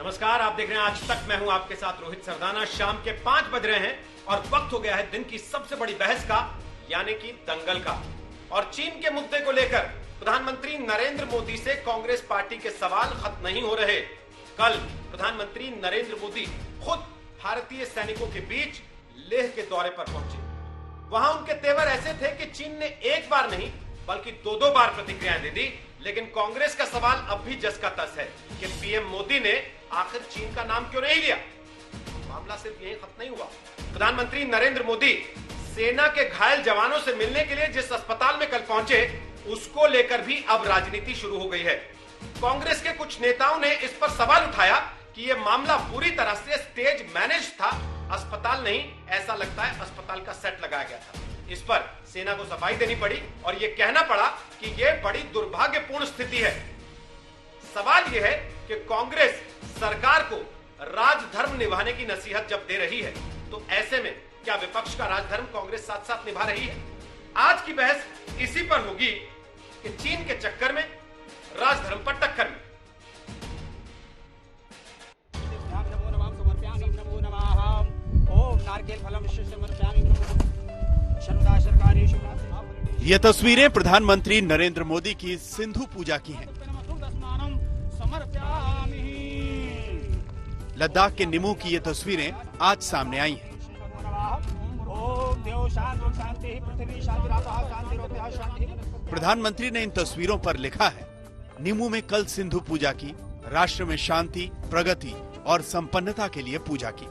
नमस्कार, आप देख रहे हैं आज तक। मैं हूं आपके साथ रोहित सरदाना। शाम के 5 बज रहे हैं और वक्त हो गया है दिन की सबसे बड़ी बहस का, यानी कि दंगल का। और चीन के मुद्दे को लेकर प्रधानमंत्री नरेंद्र मोदी से कांग्रेस पार्टी के सवाल खत्म नहीं हो रहे। कल प्रधानमंत्री नरेंद्र मोदी खुद भारतीय सैनिकों के बीच लेह के दौरे पर पहुंचे। वहां उनके तेवर ऐसे थे कि चीन ने एक बार नहीं बल्कि दो बार प्रतिक्रियाएं दे दी। लेकिन कांग्रेस का सवाल अब भी जस का तस है कि पीएम मोदी ने आखिर चीन का नाम क्यों नहीं लिया। मामला सिर्फ यही खत्म नहीं हुआ। प्रधानमंत्री नरेंद्र मोदी सेना के घायल जवानों से मिलने के लिए जिस अस्पताल में कल पहुंचे, उसको लेकर भी अब राजनीति शुरू हो गई है। कांग्रेस के कुछ नेताओं ने इस पर सवाल उठाया कि यह मामला पूरी तरह से स्टेज मैनेज था, अस्पताल नहीं, ऐसा लगता है अस्पताल का सेट लगाया गया था। इस पर सेना को सफाई देनी पड़ी और यह कहना पड़ा कि यह बड़ी दुर्भाग्यपूर्ण स्थिति है। सवाल यह है कि कांग्रेस सरकार को राजधर्म निभाने की नसीहत जब दे रही है, तो ऐसे में क्या विपक्ष का राजधर्म कांग्रेस साथ साथ निभा रही है? आज की बहस इसी पर होगी कि चीन के चक्कर में, राजधर्म पर टक्कर में। ये तस्वीरें प्रधानमंत्री नरेंद्र मोदी की सिंधु पूजा की हैं। लद्दाख के निमू की ये तस्वीरें आज सामने आई हैं। प्रधानमंत्री ने इन तस्वीरों पर लिखा है, निमू में कल सिंधु पूजा की, राष्ट्र में शांति, प्रगति और संपन्नता के लिए पूजा की।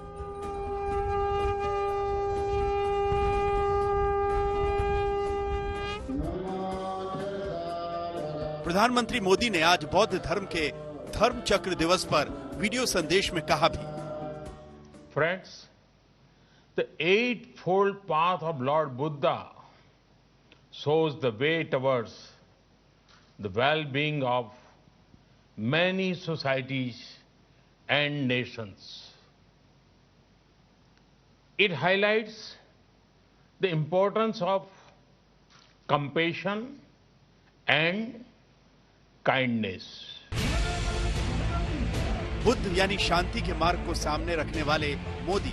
प्रधानमंत्री मोदी ने आज बौद्ध धर्म के धर्म चक्र दिवस पर वीडियो संदेश में कहा भी, Friends, the eightfold path of Lord Buddha shows the way towards the well-being of many societies and nations. It highlights the importance of compassion and kindness. Buddha यानी शांति के मार्ग को सामने रखने वाले मोदी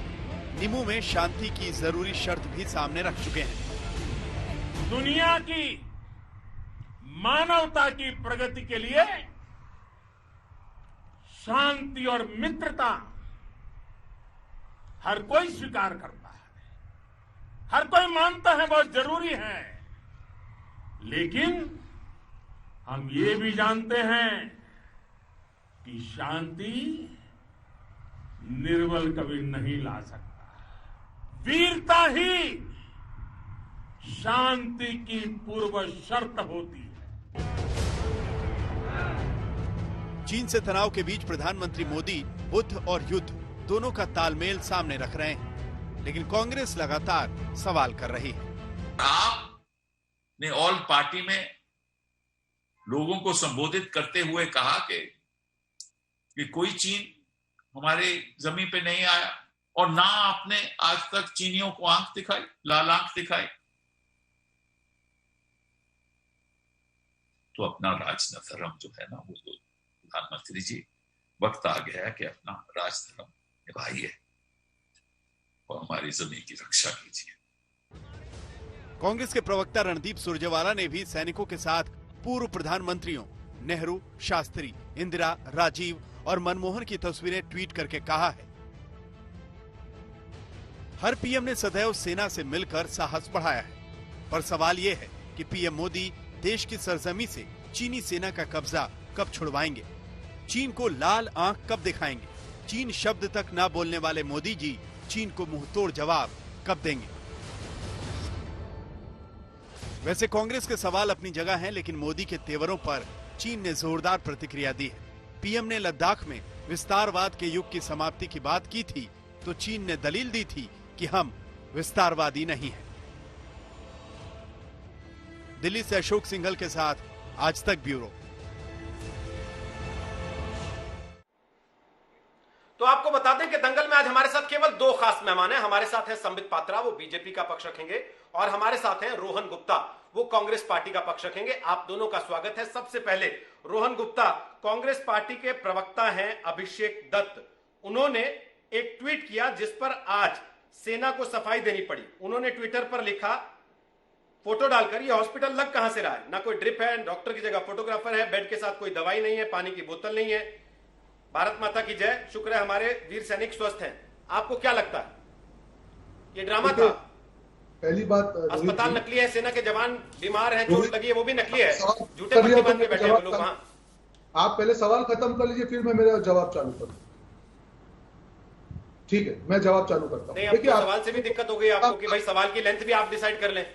निमू में शांति की जरूरी शर्त भी सामने रख चुके हैं। दुनिया की, मानवता की प्रगति के लिए शांति और मित्रता हर कोई स्वीकार करता है, हर कोई मानता है बहुत जरूरी है। लेकिन हम ये भी जानते हैं कि शांति निर्बल कभी नहीं ला सकता। वीरता ही शांति की पूर्व शर्त होती है। चीन से तनाव के बीच प्रधानमंत्री मोदी बुद्ध और युद्ध दोनों का तालमेल सामने रख रहे हैं, लेकिन कांग्रेस लगातार सवाल कर रही है। आपने ऑल पार्टी में लोगों को संबोधित करते हुए कहा कि कोई चीन हमारे जमीन पे नहीं आया, और ना आपने आज तक चीनियों को आंख दिखाई, लाल आंख दिखाई। तो अपना राजधर्म जो है ना, वो तो प्रधानमंत्री जी, वक्त आ गया है कि अपना राजधर्म निभाइए और हमारी जमीन की रक्षा कीजिए। कांग्रेस के प्रवक्ता रणदीप सुरजेवाला ने भी सैनिकों के साथ पूर्व प्रधानमंत्रियों नेहरू, शास्त्री, इंदिरा, राजीव और मनमोहन की तस्वीरें ट्वीट करके कहा है, हर पीएम ने सदैव सेना से मिलकर साहस बढ़ाया है, पर सवाल ये है कि पीएम मोदी देश की सरजमी से चीनी सेना का कब्जा कब छुड़वाएंगे, चीन को लाल आंख कब दिखाएंगे। चीन शब्द तक ना बोलने वाले मोदी जी चीन को मुंहतोड़ जवाब कब देंगे। वैसे कांग्रेस के सवाल अपनी जगह हैं, लेकिन मोदी के तेवरों पर चीन ने जोरदार प्रतिक्रिया दी है। पीएम ने लद्दाख में विस्तारवाद के युग की समाप्ति की बात की थी, तो चीन ने दलील दी थी कि हम विस्तारवादी नहीं हैं। दिल्ली से अशोक सिंघल के साथ आज तक ब्यूरो। तो आपको बता दें कि दंगल में आज हमारे साथ केवल 2 खास मेहमान हैं। हमारे साथ हैं संबित पात्रा, वो बीजेपी का पक्ष रखेंगे, और हमारे साथ हैं रोहन गुप्ता, वो कांग्रेस पार्टी का पक्ष रखेंगे। आप दोनों का स्वागत है। सबसे पहले रोहन गुप्ता, कांग्रेस पार्टी के प्रवक्ता हैं अभिषेक दत्त, उन्होंने एक ट्वीट किया जिस पर आज सेना को सफाई देनी पड़ी। उन्होंने ट्विटर पर लिखा, फोटो डालकर, ये हॉस्पिटल लग कहां से रहा है, ना कोई ड्रिप है, डॉक्टर की जगह फोटोग्राफर है, बेड के साथ कोई दवाई नहीं है, पानी की बोतल नहीं है। भारत माता की जय, शुक्र है हमारे वीर सैनिक स्वस्थ हैं। आपको क्या लगता है, ये ड्रामा था? पहली बात, अस्पताल नकली है, सेना के जवान बीमार हैं, चोट लगी है, वो भी नकली है, झूठे पट्टी बांध के बैठे हैं लोग वहां। आप पहले सवाल खत्म कर लीजिए, फिर मैं मेरा जवाब चालू करूं। ठीक है, मैं जवाब चालू करता हूं। देखिए, सवाल से भी दिक्कत हो गई आपको कि भाई सवाल की लेंथ भी आप डिसाइड कर लें।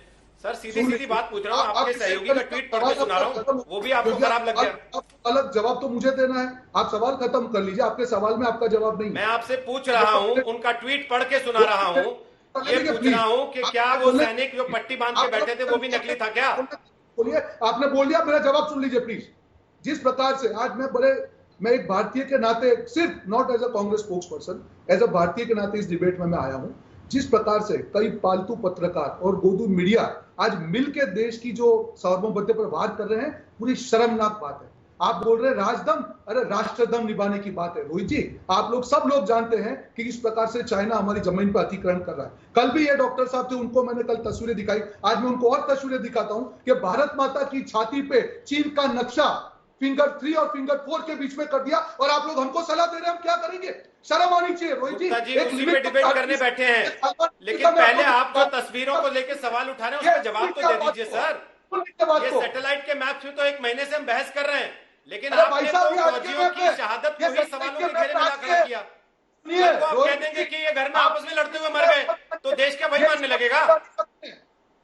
सर सीधी सीधी बात पूछ रहा हूं, आपके सहयोगी का ट्वीट पढ़ के सुना रहा हूं, वो भी आपको खराब लग गया। अलग जवाब तो मुझे देना है, आप सवाल खत्म कर लीजिए। आपके सवाल में आपका जवाब नहीं। मैं आपसे पूछ रहा हूं, उनका ट्वीट पढ़ के सुना रहा हूं, ये पूछ रहा हूं कि क्या वो सैनिक जो पट्टी बांध के बैठे थे वो भी नकली था क्या? बोलिए, आपने बोल दिया, मेरा जवाब सुन लीजिए प्लीज। जिस प्रकार से आज मैं एक भारतीय के नाते, सिर्फ not as a Congress spokesperson, as a भारतीय के नाते इस डिबेट में मैं आया हूं। जिस प्रकार से कई पालतू पत्रकार और गोदू मीडिया आज मिलकर देश की जो सार्वभौमत्व पर वार कर रहे हैं, पूरी शर्मनाक बात है। आप बोल रहे हैं राजदम, अरे राष्ट्रदम निभाने की बात है। रोहित जी, आप लोग सब लोग जानते हैं कि किस प्रकार से चाइना हमारी जमीन पर अतिक्रमण कर रहा है। कल भी ये डॉक्टर साहब थे, उनको मैंने कल तस्वीरें दिखाई, आज मैं उनको और तस्वीरें दिखाता हूं कि भारत माता की छाती पे चीन का नक्शा फिंगर 3 और फिंगर 4 के बीच में कर दिया, और आप लोग हमको सलाह दे रहे हैं हम क्या करेंगे? शर्म आनी चाहिए रोहित जी। एक लिमिट डिबेट करने बैठे हैं, लेकिन पहले आप जो तस्वीरों को लेकर सवाल उठा रहे हैं उसका जवाब तो दे दीजिए सर। ये सैटेलाइट के मैप में तो एक महीने से हम बहस कर रहे हैं, लेकिन आपने तो फौजियों की शहादत को ही सवालों के घेरे में ला खड़ा किया। तो आप कह देंगे कि ये घर में आपस में लड़ते हुए मर गए, तो देश क्या वही मानने लगेगा?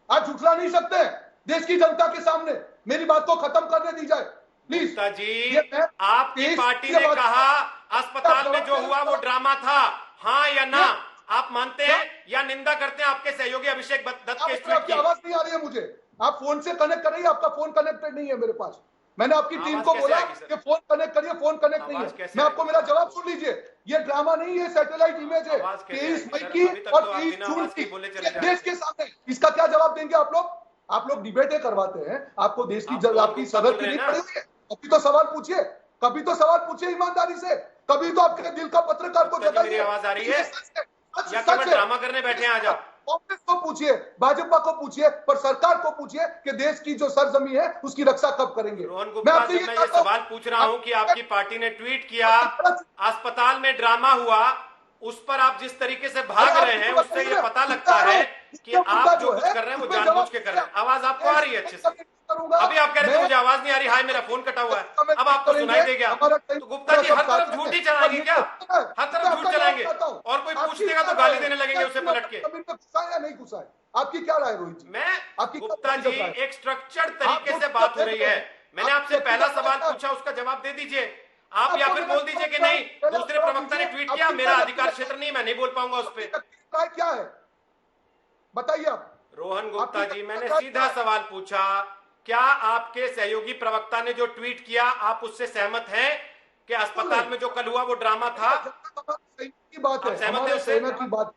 आज झुठला नहीं सकते देश की जनता के सामने। मेरी बात को खत्म करने दी जाए प्लीज। गुप्ता जी, आपकी पार्टी ने कहा अस्पताल में जो हुआ वो ड्रामा था, हाँ या ना? आप मानते हैं या निंदा करते हैं आपके सहयोगी अभिषेक दत्त के ट्वीट की? आवाज नहीं आ रही है मुझे, आप फोन से कनेक्ट कर रही है, आपका फोन कनेक्टेड नहीं है मेरे पास। मैंने आपकी टीम को बोला कि फोन कनेक्ट करिए, फोन कनेक्ट नहीं है। मैं आपको, मेरा जवाब सुन लीजिए, ये ड्रामा नहीं है, सैटेलाइट इमेज है 23 मई की और 23 जून की देश के सामने। इसका क्या जवाब देंगे आप लोग? आप लोग डिबेटें करवाते हैं, आपको देश की आपकी सदर की नहीं पड़ी हुई है। कभी तो सवाल पूछिए, कभी तो सवाल पूछिए ईमानदारी से, कभी तो आपके दिल का पत्रकार को मेरी आवाज आ रही है या केवल ड्रामा करने बैठे हैं? आज आप कांग्रेस को पूछिए, भाजपा को पूछिए, पर सरकार को पूछिए कि देश की जो सरजमी है उसकी रक्षा कब करेंगे। रोहन गुप्ता, मैं ये सवाल पूछ रहा हूं कि आपकी पार्टी ने ट्वीट किया अस्पताल में ड्रामा हुआ, उस पर आप जिस तरीके से भाग रहे हैं उससे ये पता लगता है कि आप जो कुछ कर रहे हैं वो जानबूझ के कर रहे हैं। आवाज आपको आ रही है अच्छे से? अभी आप कह रहे थे मुझे आवाज नहीं आ रही, हाय मेरा फोन कटा हुआ है, अब आपको सुनाई देगा? तो गुप्ता जी हर तरफ झूठ ही चलाएंगे क्या? हर तरफ झूठ चलाएंगे, और कोई पूछेगा तो गाली देने लगेंगे उसे पलट के। नहीं गुस्सा है? आपकी क्या राय रोहित जी? मैं गुप्ता जी, एक स्ट्रक्चर्ड तरीके से बात हो रही है। मैंने आपसे पहला सवाल पूछा, उसका जवाब दे दीजिए आप, या फिर बोल दीजिए कि नहीं दूसरे प्रवक्ता ने ट्वीट किया, मेरा अधिकार क्षेत्र नहीं, मैं नहीं बोल पाऊंगा उस पर। क्या है बताइए आप। रोहन गुप्ता जी, मैंने सीधा सवाल पूछा, क्या आपके सहयोगी प्रवक्ता ने जो ट्वीट किया आप उससे सहमत हैं कि अस्पताल में जो कल हुआ वो ड्रामा था? की बात है, हमारे सेना की बात,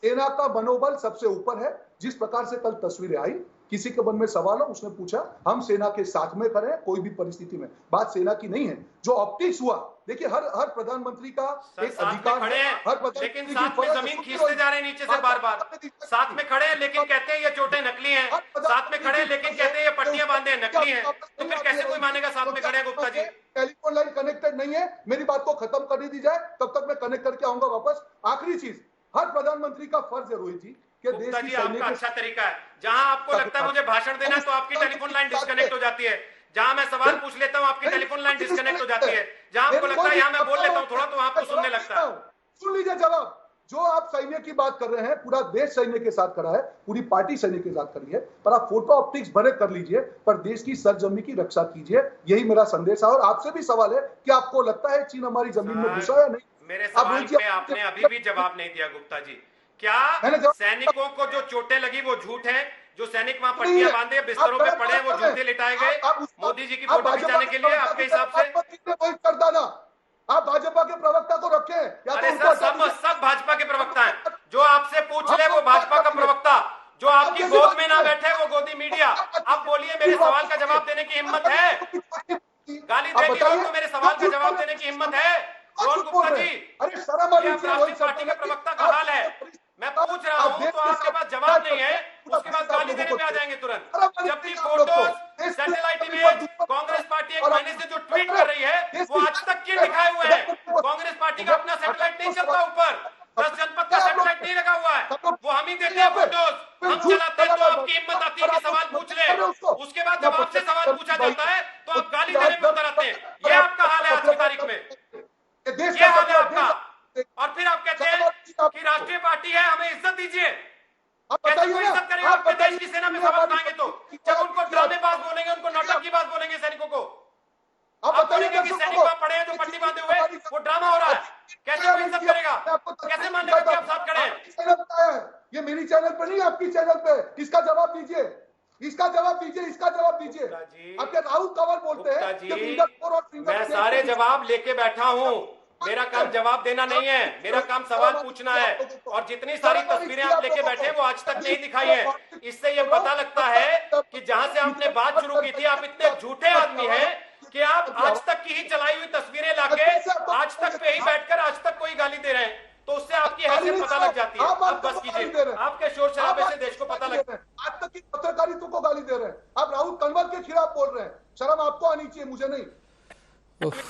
सेना का मनोबल सबसे ऊपर है। जिस प्रकार से कल तस्वीरें आई, किसी के मन में सवाल हो, उसने पूछा, हम सेना के साथ में खड़े हैं कोई भी परिस्थिति में। बात सेना की नहीं है। जो ऑप्टिक्स हुआ, देखिए हर प्रधानमंत्री का एक अधिकार है, लेकिन साथ में जमीन खींचते जा रहे हैं नीचे से बार बार। साथ में खड़े हैं लेकिन कहते हैं ये चोटें नकली हैं, साथ में खड़े हैं लेकिन कहते हैं ये पट्टियां बांधे हैं नकली हैं, तो फिर कैसे कोई मानेगा साथ में खड़े हैं? Gupta ji, telephone line connected नहीं है, मेरी बात को खत्म करने दी जाए, तब तक मैं कनेक्ट करके आऊंगा वापस। आखिरी चीज, हर प्रधानमंत्री का फर्ज है रोहित जी, गुप्ता जी आपका अच्छा तरीका है, जहां आपको लगता है मुझे भाषण देना है तो आपकी टेलीफोन लाइन डिस्कनेक्ट हो जाती है, जहां मैं सवाल पूछ लेता हूं आपकी टेलीफोन लाइन डिस्कनेक्ट हो जाती है, जहां आपको लगता है यहां मैं बोल लेता हूं थोड़ा तो आपको सुनने लगता है। सुन लीजिए जवाब। जो आप सैन्य की बात कर रहे हैं, पूरा देश सैन्य के साथ खड़ा है, पूरी पार्टी सैन्य के साथ खड़ी है, पर आप फोटो ऑप्टिक्स भले कर लीजिए, पर देश की सरजमी की रक्षा कीजिए, यही मेरा संदेश है। और आपसे भी सवाल है कि आपको लगता है चीन हमारी जमीन में घुसा या नहीं? मेरे सवाल पे आपने अभी भी जवाब नहीं दिया गुप्ता जी। क्या सैनिकों को जो चोटें लगी वो झूठ है? जो सैनिक वहां पट्टियां बांधे बिस्तरों पे पड़े वो झूठे लिटाए गए मोदी जी की फोटो खिंचाने के लिए आपके हिसाब से? आप भाजपा के प्रवक्ता को रखे? अरे सर, सब भाजपा के प्रवक्ता हैं। जो आपसे पूछ ले वो भाजपा का प्रवक्ता, जो आपकी गोद में ना बैठे वो गोदी मीडिया। आप मेरे सवाल का जवाब देने की हिम्मत है? गाली देती हो तो मेरे सवाल का जवाब देने की हिम्मत है? रोहन गुप्ता जी, अरे शर्म ये राष्ट्रीय पार्टी के प्रवक्ता का हाल है। मैं पूछ रहा हूँ तो आपके पास जवाब नहीं है, उसके बाद गाली देने पे आ जाएंगे तुरंत। जबकि photos satellite image Congress party एक महीने से जो ट्वीट कर रही है वो आज तक के दिखाए हुए हैं। कांग्रेस पार्टी का अपना सैटेलाइट नहीं चलता, ऊपर 10 जनपद का सैटेलाइट नहीं लगा हुआ है, वो हम ही देते हैं फोटोज, हम चलाते हैं। तो आपकी हिम्मत आती है कि सवाल पूछ ले, उसके बाद जब आपसे सवाल पूछा जाता है तो आप गाली देने में उतर आते हैं। ये आपका हाल है आज की तारीख में, ये हाल है आपका। और फिर आप कहते हैं कि राष्ट्रीय पार्टी है, हमें इज्जत दीजिए। कैसे कोई इज्जत करेगा अपने देश की सेना में सवाल उठाएंगे तो? जब उनको ड्रामेबाज बोलेंगे, उनको नौटंकीबाज बोलेंगे सैनिकों को, आप बोलेंगे कि सैनिक वहां पड़े हैं जो पट्टी बांधे हुए, वो ड्रामा हो रहा है। कैसे कोई इज्जत करेगा? कैसे मानेगा कि आप साथ खड़े हैं? ये मेरी चैनल पर नहीं, आपकी चैनल पे। इसका जवाब दीजिए, इसका जवाब दीजिए, इसका जवाब दीजिए। आपके राहुल कंवर बोलते हैं मैं सारे जवाब लेके बैठा हूँ, मेरा काम जवाब देना नहीं है, मेरा काम सवाल पूछना है। और जितनी सारी तस्वीरें आप लेके बैठे वो आज तक नहीं दिखाई है। इससे ये पता लगता है कि जहां से आपने बात शुरू की थी, आप इतने झूठे आदमी हैं कि आप आज तक की ही चलाई हुई तस्वीरें लाके आज तक पे ही बैठकर आज तक कोई गाली दे रहे हैं। तो उससे आपकी हैसियत पता लग जाती है। आप बस कीजिए, आपके शोर शराबे से देश को पता लगता है। आज तक की पत्रकारिता को गाली दे रहे हैं, आप राहुल कंवर के खिलाफ बोल रहे हैं। शर्म आपको आनी चाहिए, मुझे नहीं।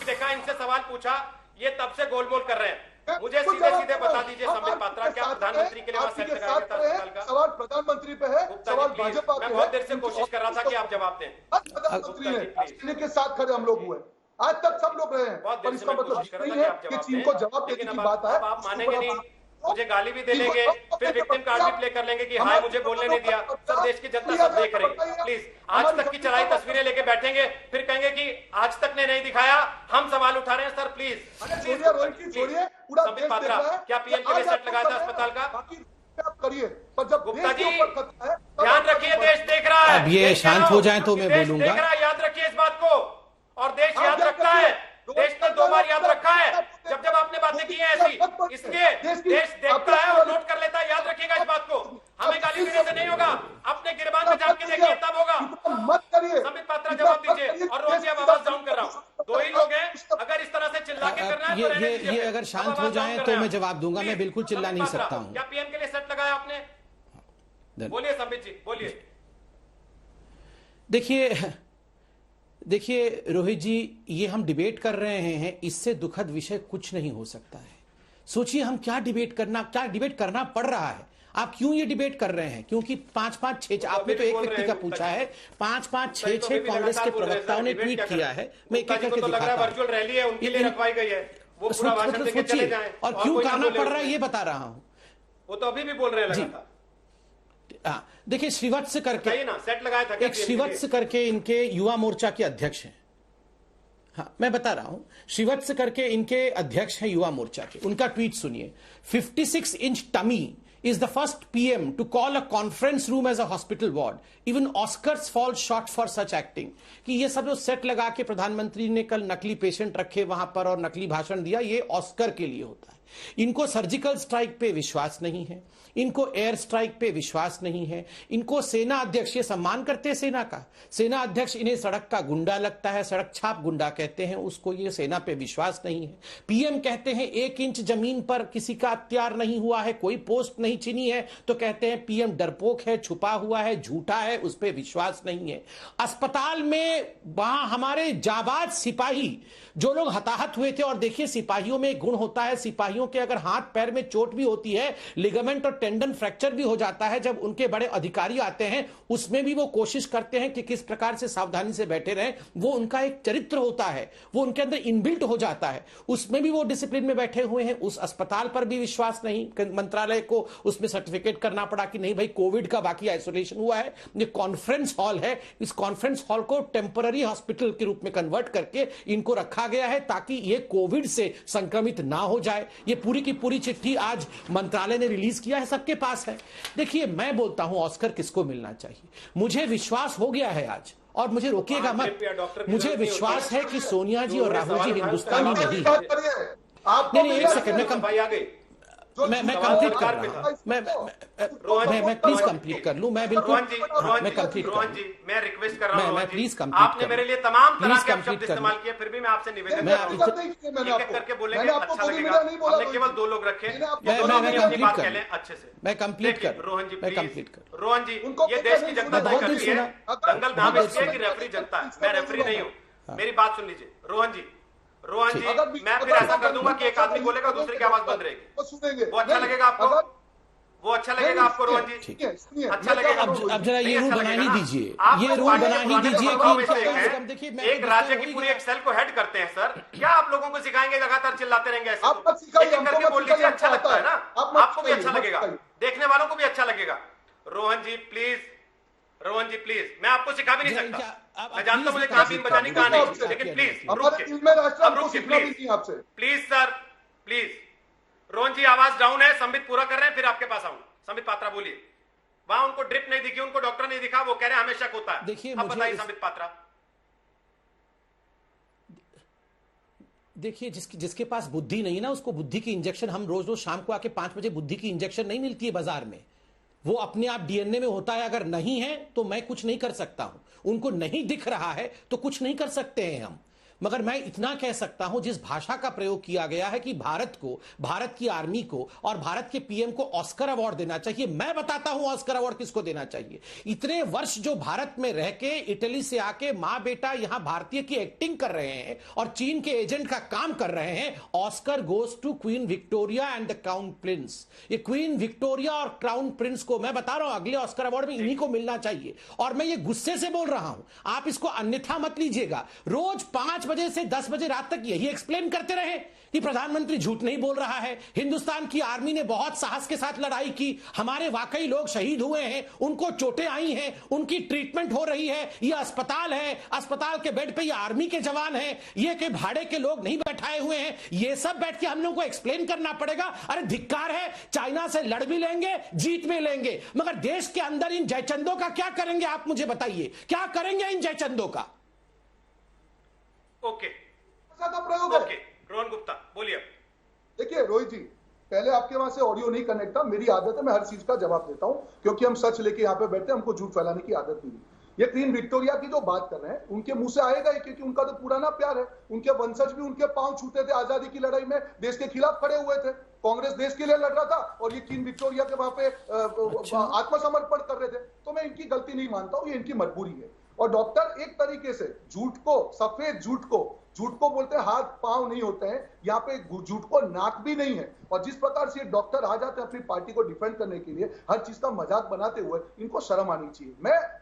देखा, इनसे सवाल पूछा, ये तब से गोलमोल कर रहे हैं। मुझे सीधे सीधे बता दीजिए संबित पात्रा, क्या प्रधानमंत्री के लिए वहां सेट लगाया गया था अस्पताल का? सवाल प्रधानमंत्री पे है, सवाल भाजपा पे है। मैं बहुत देर से कोशिश कर रहा था कि आप जवाब दें। प्रधानमंत्री ने के साथ खड़े हम लोग हुए, आज तक सब लोग रहे हैं। पर इसका मतलब नहीं है कि चीन को जवाब देने की बात है। आप मानेंगे नहीं, मुझे गाली भी दे लेंगे, फिर विक्टिम कार्ड भी प्ले कर लेंगे कि हाय मुझे बोलने नहीं दिया। सब देश की जनता सब देख रही है। प्लीज आज तक की चलाई तस्वीरें लेके बैठेंगे, फिर कहेंगे कि आज तक ने नहीं दिखाया, हम सवाल उठा रहे हैं। सर प्लीज संबित पात्रा, क्या पीएम के लिए सेट लगाया था अस्पताल का? करिए, पर जब गुप्ता जी ध्यान रखिए, देश देख रहा है। अब ये शांत हो जाए तो मैं बोलूंगा। याद रखिए इस बात को, और देश याद रखता है। देश ने 2 बार याद रखा है जब जब आपने बातें की हैं ऐसी, इसलिए देश देखता है और नोट कर लेता है। याद रखिएगा इस बात को, हमें गाली देने से नहीं होगा, अपने गिरबान में जाके देखिए तब होगा। मत करिए। संबित पात्रा जवाब दीजिए। और रोज अब आवाज डाउन कर रहा हूँ, 2 ही लोग हैं, अगर इस तरह से चिल्ला के करना है तो ये अगर शांत हो जाए तो मैं जवाब दूंगा। मैं बिल्कुल चिल्ला नहीं सकता हूँ। क्या पीएम के लिए सेट लगाया आपने? बोलिए संबित जी, बोलिए। देखिए रोहित जी, ये हम डिबेट कर रहे हैं, इससे दुखद विषय कुछ नहीं हो सकता है। सोचिए हम क्या डिबेट करना पड़ रहा है। आप क्यों ये डिबेट कर रहे हैं? क्योंकि 5-5-6 आपने तो एक व्यक्ति का पूछा है, 5-5-6 कांग्रेस के प्रवक्ताओं ने ट्वीट किया है। मैं एक एक करके दिखाता हूं। वर्चुअल रैली है, उनके लिए रखवाई गई है, वो पूरा भाषण देके चले जाएं। और क्यों करना पड़ रहा है ये बता रहा हूं। वो तो अभी भी बोल रहे हैं लगातार। देखिए श्रीवत्स करके ना सेट लगाया था, एक श्रीवत्स करके इनके युवा मोर्चा के अध्यक्ष हैं। हाँ मैं बता रहा हूं, श्रीवत्स करके इनके अध्यक्ष हैं युवा मोर्चा के। उनका ट्वीट सुनिए। 56 inch tummy is the first PM to call a conference room as a hospital ward. Even Oscars fall short for such acting. कि ये सब जो सेट लगा के प्रधानमंत्री ने कल नकली पेशेंट रखे वहां पर और नकली भाषण दिया, ये ऑस्कर के लिए होता है। इनको सर्जिकल स्ट्राइक पे विश्वास नहीं है, इनको एयर स्ट्राइक पे विश्वास नहीं है, इनको सेना अध्यक्ष, ये सम्मान करते हैं सेना का, सेना अध्यक्ष इन्हें सड़क का गुंडा लगता है, सड़क छाप गुंडा कहते हैं उसको, ये सेना पे विश्वास नहीं है। पीएम कहते हैं 1 इंच जमीन पर किसी का अत्याचार नहीं हुआ है, कोई पोस्ट नहीं छिनी है, तो कहते हैं पीएम डरपोक है, छुपा हुआ है, झूठा है, उस पर विश्वास नहीं है। अस्पताल में वहां हमारे जाबाज सिपाही जो लोग हताहत हुए थे, और देखिए सिपाहियों में एक गुण होता है, सिपाहियों के अगर हाथ पैर में चोट भी होती है, लिगामेंट और टेंडन फ्रैक्चर भी हो जाता है, जब उनके बड़े अधिकारी आते हैं उसमें भी वो कोशिश करते हैं कि किस प्रकार से सावधानी से बैठे रहें। वो उनका एक चरित्र होता है, वो उनके अंदर इनबिल्ट हो जाता है, उसमें भी वो डिसिप्लिन में बैठे हुए हैं। उस अस्पताल पर भी विश्वास नहीं, मंत्रालय को उसमें सर्टिफिकेट करना पड़ा कि नहीं भाई कोविड का बाकी आइसोलेशन हुआ है, ये कॉन्फ्रेंस हॉल है, इस कॉन्फ्रेंस हॉल को टेम्पररी हॉस्पिटल के रूप में कन्वर्ट करके इनको रखा गया है ताकि ये कोविड से संक्रमित ना हो जाए। ये पूरी की पूरी चिट्ठी आज मंत्रालय ने रिलीज किया है, सबके पास है। देखिए मैं बोलता हूं ऑस्कर किसको मिलना चाहिए, मुझे विश्वास हो गया है आज, और मुझे रोकिएगा मत, मुझे विश्वास है कि सोनिया जी और राहुल जी हिंदुस्तानी नहीं है। नहीं एक सेकंड में मैं कंप्लीट कर रहा हूं, मैं प्लीज कंप्लीट कर लूं, मैं बिल्कुल मैं कंप्लीट रोहन जी, मैं रिक्वेस्ट कर रहा हूं, मैं प्लीज कंप्लीट आपने मेरे लिए तमाम तरह के शब्द कंप्लीट इस्तेमाल किए, फिर भी मैं आपसे निवेदन मैं कर रहा हूं, एक करके बोलेंगे अच्छा लगेगा। हमने केवल 2 लोग रखे, अपनी बात कह लें अच्छे से। मैं कंप्लीट कर रोहन जी मैं प्लीज, कंप्लीट कर रोहन जी, ये देश की जनता तय करती है, दंगल नाम इसलिए कि रेफरी जनता है, मैं रेफरी नहीं हूं। मेरी बात सुन लीजिए रोहन जी, मैं फिर ऐसा कर दूंगा कि एक आदमी बोलेगा दूसरे की आवाज बंद रहेगी, वो अच्छा लगेगा आपको, वो अच्छा लगेगा आपको रोहन जी, अच्छा लगेगा। अब जरा ये रूल बना ही दीजिए, ये रूल बना ही दीजिए कि एक राज्य की पूरी एक सेल को हेड करते हैं सर, क्या आप लोगों को सिखाएंगे लगातार चिल्लाते रहेंगे ऐसे? एक एक करके बोल लीजिए, अच्छा लगता है ना, आपको भी अच्छा लगेगा, देखने वालों को भी अच्छा लगेगा। रोहन जी प्लीज, रोहन जी प्लीज, मैं आपको सिखा भी नहीं सकता, मैं जानता हूं मुझे कहां बीन बजानी कहां नहीं, लेकिन please please sir please. Rohan ji आवाज डाउन है, संबित पूरा कर रहे हैं, फिर आपके पास आऊंगा। संबित पात्रा बोलिए। वहां उनको ड्रिप नहीं दिखी, उनको डॉक्टर नहीं दिखा, वो कह रहे हैं हमें शक होता है। देखिए अब बताइए संबित पात्रा। देखिए जिसके पास बुद्धि नहीं ना, उसको बुद्धि की इंजेक्शन हम रोज रोज शाम को आके 5 बजे बुद्धि की इंजेक्शन नहीं मिलती है बाजार में, वो अपने आप डीएनए में होता है। अगर नहीं है तो मैं कुछ नहीं कर सकता हूं, उनको नहीं दिख रहा है तो कुछ नहीं कर सकते हैं हम। मगर मैं इतना कह सकता हूं, जिस भाषा का प्रयोग किया गया है कि भारत को, भारत की आर्मी को और भारत के पीएम को ऑस्कर अवार्ड देना चाहिए, मैं बताता हूं ऑस्कर अवार्ड किसको देना चाहिए। इतने वर्ष जो भारत में रह के इटली से आके मां बेटा यहां भारतीय की एक्टिंग कर रहे हैं और चीन के एजेंट का काम कर रहे हैं, Oscar goes to Queen Victoria and the crown prince. ये क्वीन विक्टोरिया और क्राउन प्रिंस को मैं बता रहा हूं अगले ऑस्कर अवार्ड में इन्हीं को मिलना चाहिए। और मैं ये गुस्से से बोल रहा हूं, आप इसको अन्यथा मत लीजिएगा। रोज 5 बजे से 10 बजे रात तक यही एक्सप्लेन करते रहे कि प्रधानमंत्री झूठ नहीं बोल रहा है, हिंदुस्तान की आर्मी ने बहुत साहस के साथ लड़ाई की, हमारे वाकई लोग शहीद हुए हैं, उनको चोटें आई हैं, उनकी ट्रीटमेंट हो रही है, ये अस्पताल है, अस्पताल के बेड पे ये आर्मी के जवान हैं, ये के भाड़े के लोग नहीं बैठाए हुए हैं, ये सब बैठ के हम लोगों को एक्सप्लेन करना पड़ेगा। अरे धिक्कार है, चाइना से लड़ भी लेंगे, जीत भी लेंगे, मगर देश के अंदर इन जयचंदों का क्या करेंगे? आप मुझे बताइए, क्या करेंगे इन जयचंदों का? ओके प्रयोग ओके, रोहन गुप्ता बोलिए। देखिए रोहित जी, पहले आपके वहां से ऑडियो नहीं कनेक्ट था, मेरी आदत है मैं हर चीज का जवाब देता हूं, क्योंकि हम सच लेके यहाँ पे बैठते हैं, हमको झूठ फैलाने की आदत नहीं। ये क्वीन विक्टोरिया की जो बात कर रहे हैं, उनके मुंह से आएगा ही, क्योंकि उनका तो पुराना प्यार है, उनके वंशज भी उनके पांव छूते थे, आजादी की लड़ाई में देश के खिलाफ खड़े हुए थे, कांग्रेस देश के लिए लड़ रहा था और ये क्वीन विक्टोरिया के वहां पे आत्मसमर्पण कर रहे थे। तो मैं इनकी गलती नहीं मानता हूं, ये इनकी मजबूरी है। और डॉक्टर एक तरीके से झूठ को, सफेद झूठ को बोलते हैं, हाथ पांव नहीं होते हैं, यहाँ पे झूठ को नाक भी नहीं है। और जिस प्रकार से ये डॉक्टर आ जाते हैं अपनी पार्टी को डिफेंड करने के लिए, हर चीज का मजाक बनाते हुए, इनको शर्म आनी चाहिए।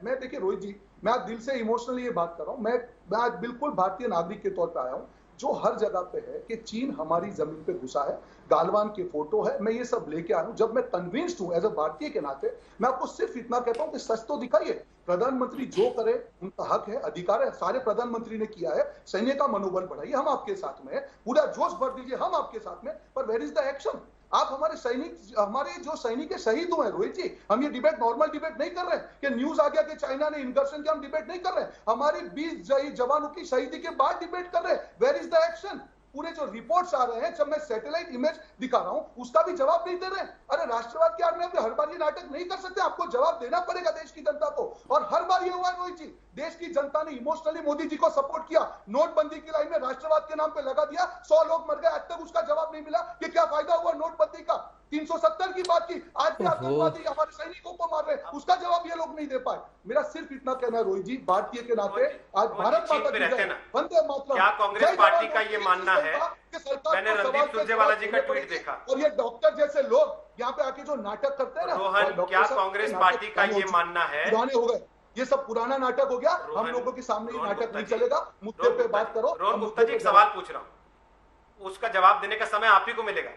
मैं देखिए रोहित जी, मैं आज दिल से इमोशनली ये बात कर रहा हूं, मैं आज बिल्कुल भारतीय नागरिक के तौर पर आया हूं, जो हर जगह पे है कि चीन हमारी जमीन पे घुसा है, गालवान के फोटो है, मैं ये सब लेके आया हूं। जब मैं कन्विंस्ड हूं एज अ भारतीय के नाते, मैं आपको सिर्फ इतना कहता हूं कि सच तो दिखाइए। प्रधानमंत्री जो करे उनका हक है, अधिकार है, सारे प्रधानमंत्री ने किया है, सैन्य का मनोबल बढ़ाइए, हम आपके साथ में है, पूरा जोश भर दीजिए, हम आपके साथ में, पर वेयर इज द एक्शन? आप हमारे सैनिक, हमारे जो सैनिक शहीद हुए हैं रोहित जी, हम ये डिबेट नॉर्मल डिबेट नहीं कर रहे हैं कि न्यूज आ गया कि चाइना ने इनकर्शन किया, हम डिबेट नहीं कर रहे हैं, हमारी 20 जवानों की शहीदी के बाद डिबेट कर रहे हैं। Where is the action? पूरे जो रिपोर्ट्स आ रहे हैं, जब मैं सैटेलाइट इमेज दिखा रहा हूं, उसका भी जवाब नहीं दे रहे। अरे राष्ट्रवाद की आड़ में हर बार ये नाटक नहीं कर सकते, आपको जवाब देना पड़ेगा देश की जनता को। और हर बार ये हुआ है रोहित जी, देश की जनता ने इमोशनली मोदी जी को सपोर्ट किया, नोटबंदी की लाइन में राष्ट्रवाद के नाम पे लगा दिया, 100 लोग मर गए, आज तक उसका जवाब नहीं मिला कि क्या फायदा हुआ नोटबंदी का। 370 की बात की, आज भी आतंकवादी हमारे सैनिकों को मार रहे हैं, उसका जवाब ये लोग नहीं दे पाए। मेरा सिर्फ इतना कहना है रोहित जी, भारतीय के नाते, आज भारत माता की जय, वंदे मातरम। क्या कांग्रेस पार्टी का ये मानना है? मैंने रणदीप सुरजेवाला जी का ट्वीट देखा, और ये डॉक्टर जैसे लोग यहाँ पे आके जो नाटक करते हैं ना, रोहन, क्या कांग्रेस पार्टी का ये मानना है? पुराने हो गए, ये सब पुराना नाटक हो गया, हम लोगों के सामने ये नाटक नहीं चलेगा, मुद्दे पे बात करो। रोहन गुप्ता जी, एक सवाल पूछ रहा हूं, उसका जवाब देने का समय आप ही को मिलेगा,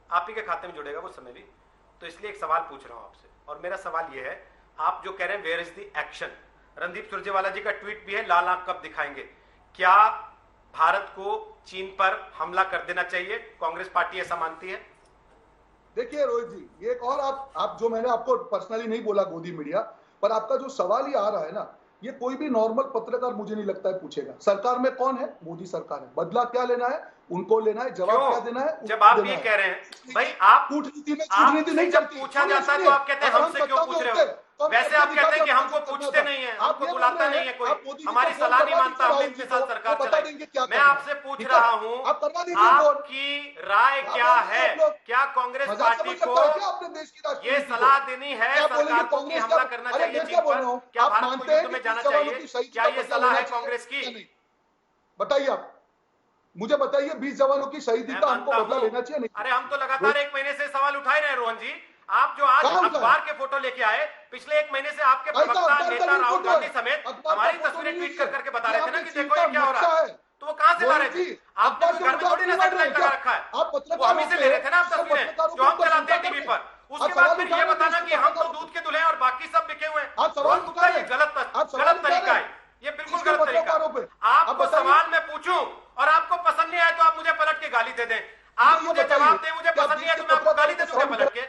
आप ही के खाते में जुड़ेगा वो समय भी, तो इसलिए एक सवाल पूछ रहा हूं आपसे। और मेरा सवाल ये है, आप जो कह रहे हैं where is the action, Randeep Surjewala ji का ट्वीट भी है, लाल आंख कब दिखाएंगे? क्या भारत को चीन पर हमला कर देना चाहिए? कांग्रेस पार्टी ऐसा मानती है? देखिए रोहित जी, ये एक और आप जो मैंने आपको पर्सनली नहीं बोला गोदी मीडिया, पर आपका जो सवाल ही आ रहा है ना, ये कोई भी नॉर्मल पत्रकार मुझे नहीं लगता है पूछेगा। सरकार में कौन है? मोदी सरकार है। बदला क्या लेना है? उनको लेना है। जवाब क्या देना है? जब आप ये कह रहे हैं भाई, आप कूटनीति में कूटनीति नहीं जब चलती। पूछा जाता है तो आप कहते हैं हमसे क्यों पूछ रहे हो? वैसे आप कहते हैं कि हमको पूछते नहीं है, हमको बुलाता नहीं है कोई, हमारी सलाह नहीं मानता, हमने इतने साल सरकार चलाई। मैं आपसे पूछ रहा हूं, आपकी राय क्या है? क्या कांग्रेस पार्टी को ये सलाह देनी है सरकार को कि हमला करना चाहिए चीन पर? क्या भारत को युद्ध में जाना चाहिए? क्या ये सलाह है कांग्रेस की? बताइए आप मुझे बताइए, 20 जवानों की शहीदी का हमको बदला लेना चाहिए नहीं? अरे हम तो लगातार 1 महीने से सवाल उठाए रहे रोहन जी। आप जो आज अखबार के फोटो लेके आए, पिछले 1 महीने से आपके प्रवक्ता नेता राहुल गांधी समेत हमारी तस्वीरें ट्वीट कर करके बता रहे थे ना कि देखो ये क्या हो रहा है। तो वो कहां से ला रहे थे? आपने घर में थोड़ी ना सैटेलाइट लगा रखा है, वो हम ही से ले रहे थे ना आप तस्वीरें जो हम चलाते हैं टीवी पर। उसके बाद फिर ये बताना कि हम तो दूध के दूल्हे हैं और बाकी सब बिके हुए हैं। ये गलत तरीका है, ये बिल्कुल गलत तरीका। आपको सवाल मैं पूछूं और आपको पसंद नहीं आए तो आप मुझे पलट के गाली दे दें। आप मुझे जवाब दें, मुझे पसंद नहीं है तो मैं आपको गाली दे दूंगा पलट के।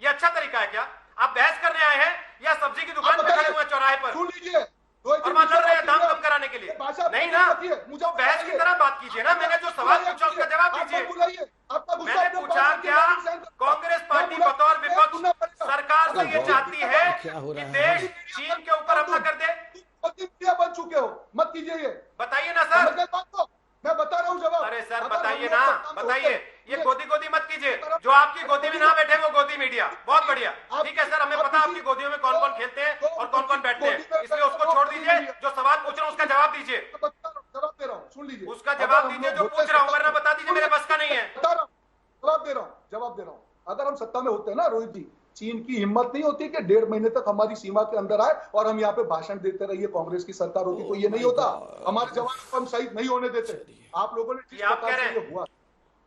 ये अच्छा तरीका है क्या? आप बहस करने आए हैं या सब्जी की दुकान पे खड़े हुए चौराहे पर सुन लीजिए और मान लड़ रहे हैं दाम कम कराने के लिए? नहीं ना, तो बहस की तरह बात कीजिए ना। मैंने जो सवाल पूछा उसका जवाब दीजिए। मैंने पूछा क्या कांग्रेस पार्टी बतौर विपक्ष सरकार से ये चाहती है कि देश चीन के ऊपर हमला कर दे? बन चुके हो, मत कीजिए ये। बताइए ना सर। मैं बता रहा हूँ जवाब। अरे सर बताइए ना, बताइए। ये गोदी मत कीजिए। जो आपकी गोदी में ना बैठे वो गोदी मीडिया। बहुत बढ़िया, ठीक है सर, हमें पता आपकी गोदियों में कौन कौन खेलते हैं और कौन कौन बैठते हैं, इसलिए उसको छोड़ दीजिए। जो सवाल पूछ रहा हूँ उसका जवाब दीजिए। जवाब दे रहा हूँ, सुन लीजिए। उसका जवाब दीजिए जो पूछ रहा हूँ, वरना बता दीजिए मेरे बस का नहीं है। जवाब दे रहा हूँ। अगर हम सत्ता में होते हैं ना रोहित जी, चीन की हिम्मत नहीं होती कि 1.5 महीने तक हमारी सीमा के अंदर आए और हम यहाँ पे भाषण देते रहिए। कांग्रेस की सरकार होती तो ये नहीं होता। हमारे जवान को हम शहीद नहीं होने देते। आप लोगों ने जिस प्रकार से ये हुआ,